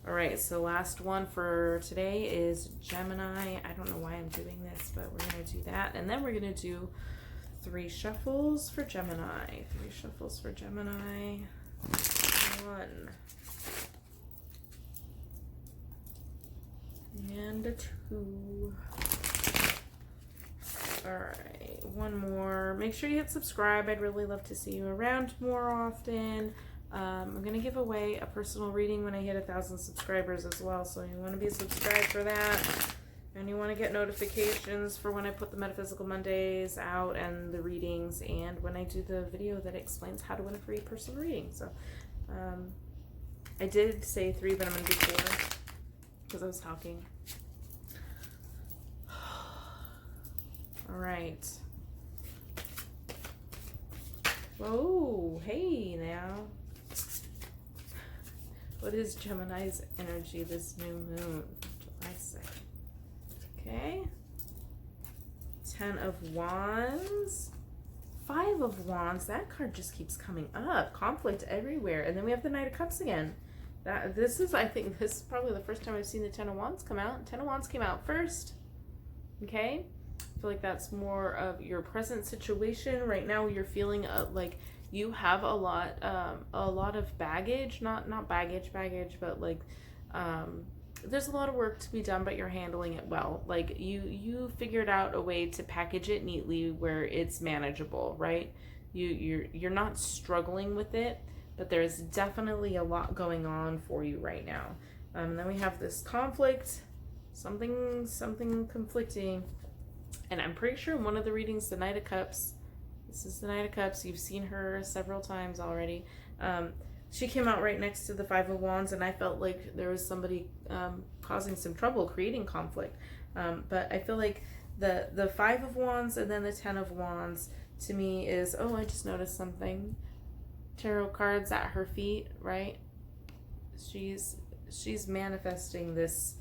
All right, so last one for today is Gemini. I don't know why I'm doing this, but we're going to do that. And then we're going to do 3 shuffles for Gemini. 3 shuffles for Gemini. 1. And a 2. Alright, one more. Make sure you hit subscribe. I'd really love to see you around more often. I'm going to give away a personal reading when I hit 1,000 subscribers as well, so you want to be subscribed for that. And you want to get notifications for when I put the Metaphysical Mondays out and the readings, and when I do the video that explains how to win a free personal reading. So I did say 3, but I'm going to do 4 because I was talking. All right. Whoa, hey now. What is Gemini's energy this new moon? July 2nd. Okay. 10 of Wands. 5 of Wands. That card just keeps coming up. Conflict everywhere. And then we have the Knight of Cups again. I think this is probably the first time I've seen the 10 of Wands come out. 10 of Wands came out first. Okay. I feel like that's more of your present situation. Right now you're feeling like you have a lot of baggage, not baggage, but like there's a lot of work to be done, but you're handling it well. Like you figured out a way to package it neatly where it's manageable, right? You're not struggling with it, but there's definitely a lot going on for you right now. Then we have this conflict, something conflicting. And I'm pretty sure in one of the readings, the Knight of Cups, this is the Knight of Cups, you've seen her several times already. She came out right next to the 5 of Wands, and I felt like there was somebody causing some trouble, creating conflict. But I feel like the 5 of Wands and then the 10 of Wands to me is, oh, I just noticed something. Tarot cards at her feet, right? She's she's manifesting this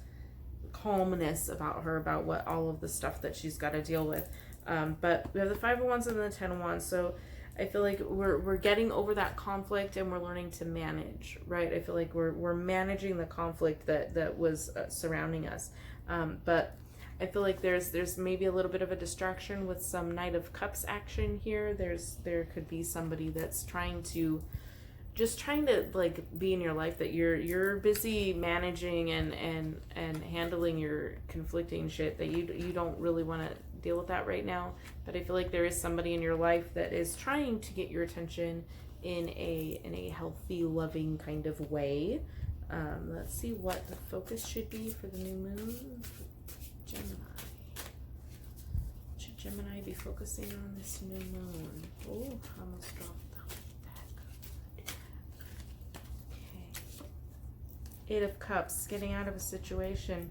calmness about her, about what all of the stuff that she's got to deal with. But we have the 5 of Wands and the 10 of Wands, so I feel like we're getting over that conflict and we're learning to manage, right? I feel like we're managing the conflict that was surrounding us. But I feel like there's maybe a little bit of a distraction with some Knight of Cups action here. There could be somebody that's trying to like be in your life, that you're busy managing and handling your conflicting shit, that you don't really want to deal with that right now. But I feel like there is somebody in your life that is trying to get your attention in a healthy, loving kind of way. Let's see what the focus should be for the new moon. Gemini. What should Gemini be focusing on this new moon? Oh, I almost dropped that. Okay. 8 of Cups, getting out of a situation.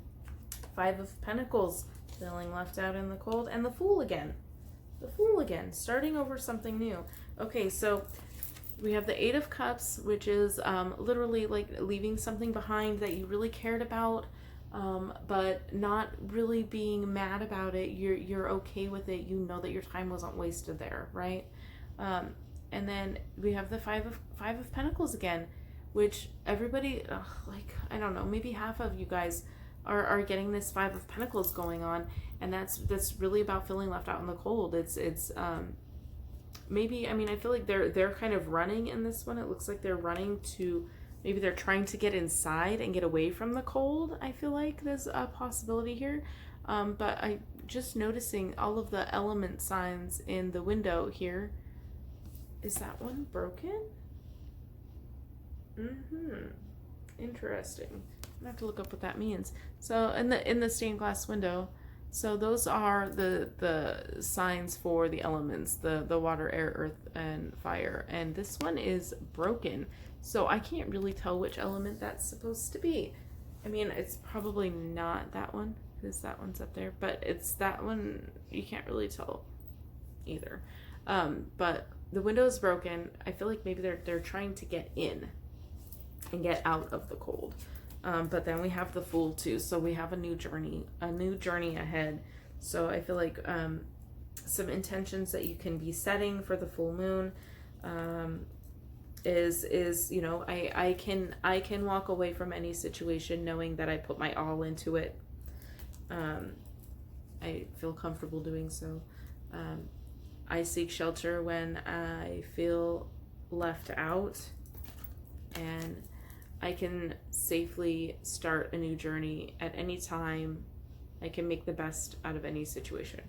5 of Pentacles, feeling left out in the cold. And the Fool again. The Fool again, starting over something new. Okay, so we have the 8 of Cups, which is literally like leaving something behind that you really cared about, but not really being mad about it. You're okay with it. You know that your time wasn't wasted there, right? And then we have the 5 of Pentacles again, which everybody, like, I don't know, maybe half of you guys are getting this 5 of Pentacles going on, and that's really about feeling left out in the cold. It's maybe, I mean, I feel like they're kind of running in this one. It looks like they're running to, maybe they're trying to get inside and get away from the cold. I feel like there's a possibility here. But I just noticing all of the element signs in the window here. Is that one broken? Interesting. I have to look up what that means. So in the stained glass window, so those are the signs for the elements, the water, air, earth, and fire. And this one is broken. So I can't really tell which element that's supposed to be. I mean, it's probably not that one, because that one's up there, but it's that one. You can't really tell either. But the window is broken. I feel like maybe they're trying to get in and get out of the cold. But then we have the Fool too, so we have a new journey ahead. So I feel like some intentions that you can be setting for the full moon is you know, I can walk away from any situation knowing that I put my all into it. I feel comfortable doing so. I seek shelter when I feel left out, and I can safely start a new journey at any time. I can make the best out of any situation.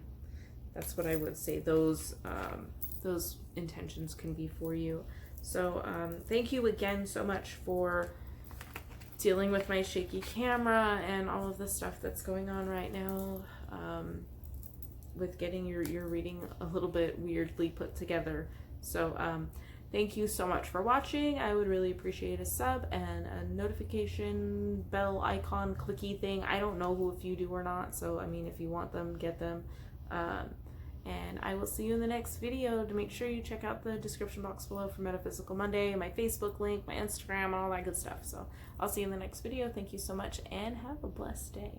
That's what I would say those intentions can be for you. So thank you again so much for dealing with my shaky camera and all of the stuff that's going on right now, with getting your reading a little bit weirdly put together. So thank you so much for watching. I would really appreciate a sub and a notification bell icon clicky thing. I don't know if you do or not, so I mean, if you want them, get them. And I will see you in the next video. To make sure you check out the description box below for Metaphysical Monday, my Facebook link, my Instagram, and all that good stuff. So I'll see you in the next video. Thank you so much, and have a blessed day.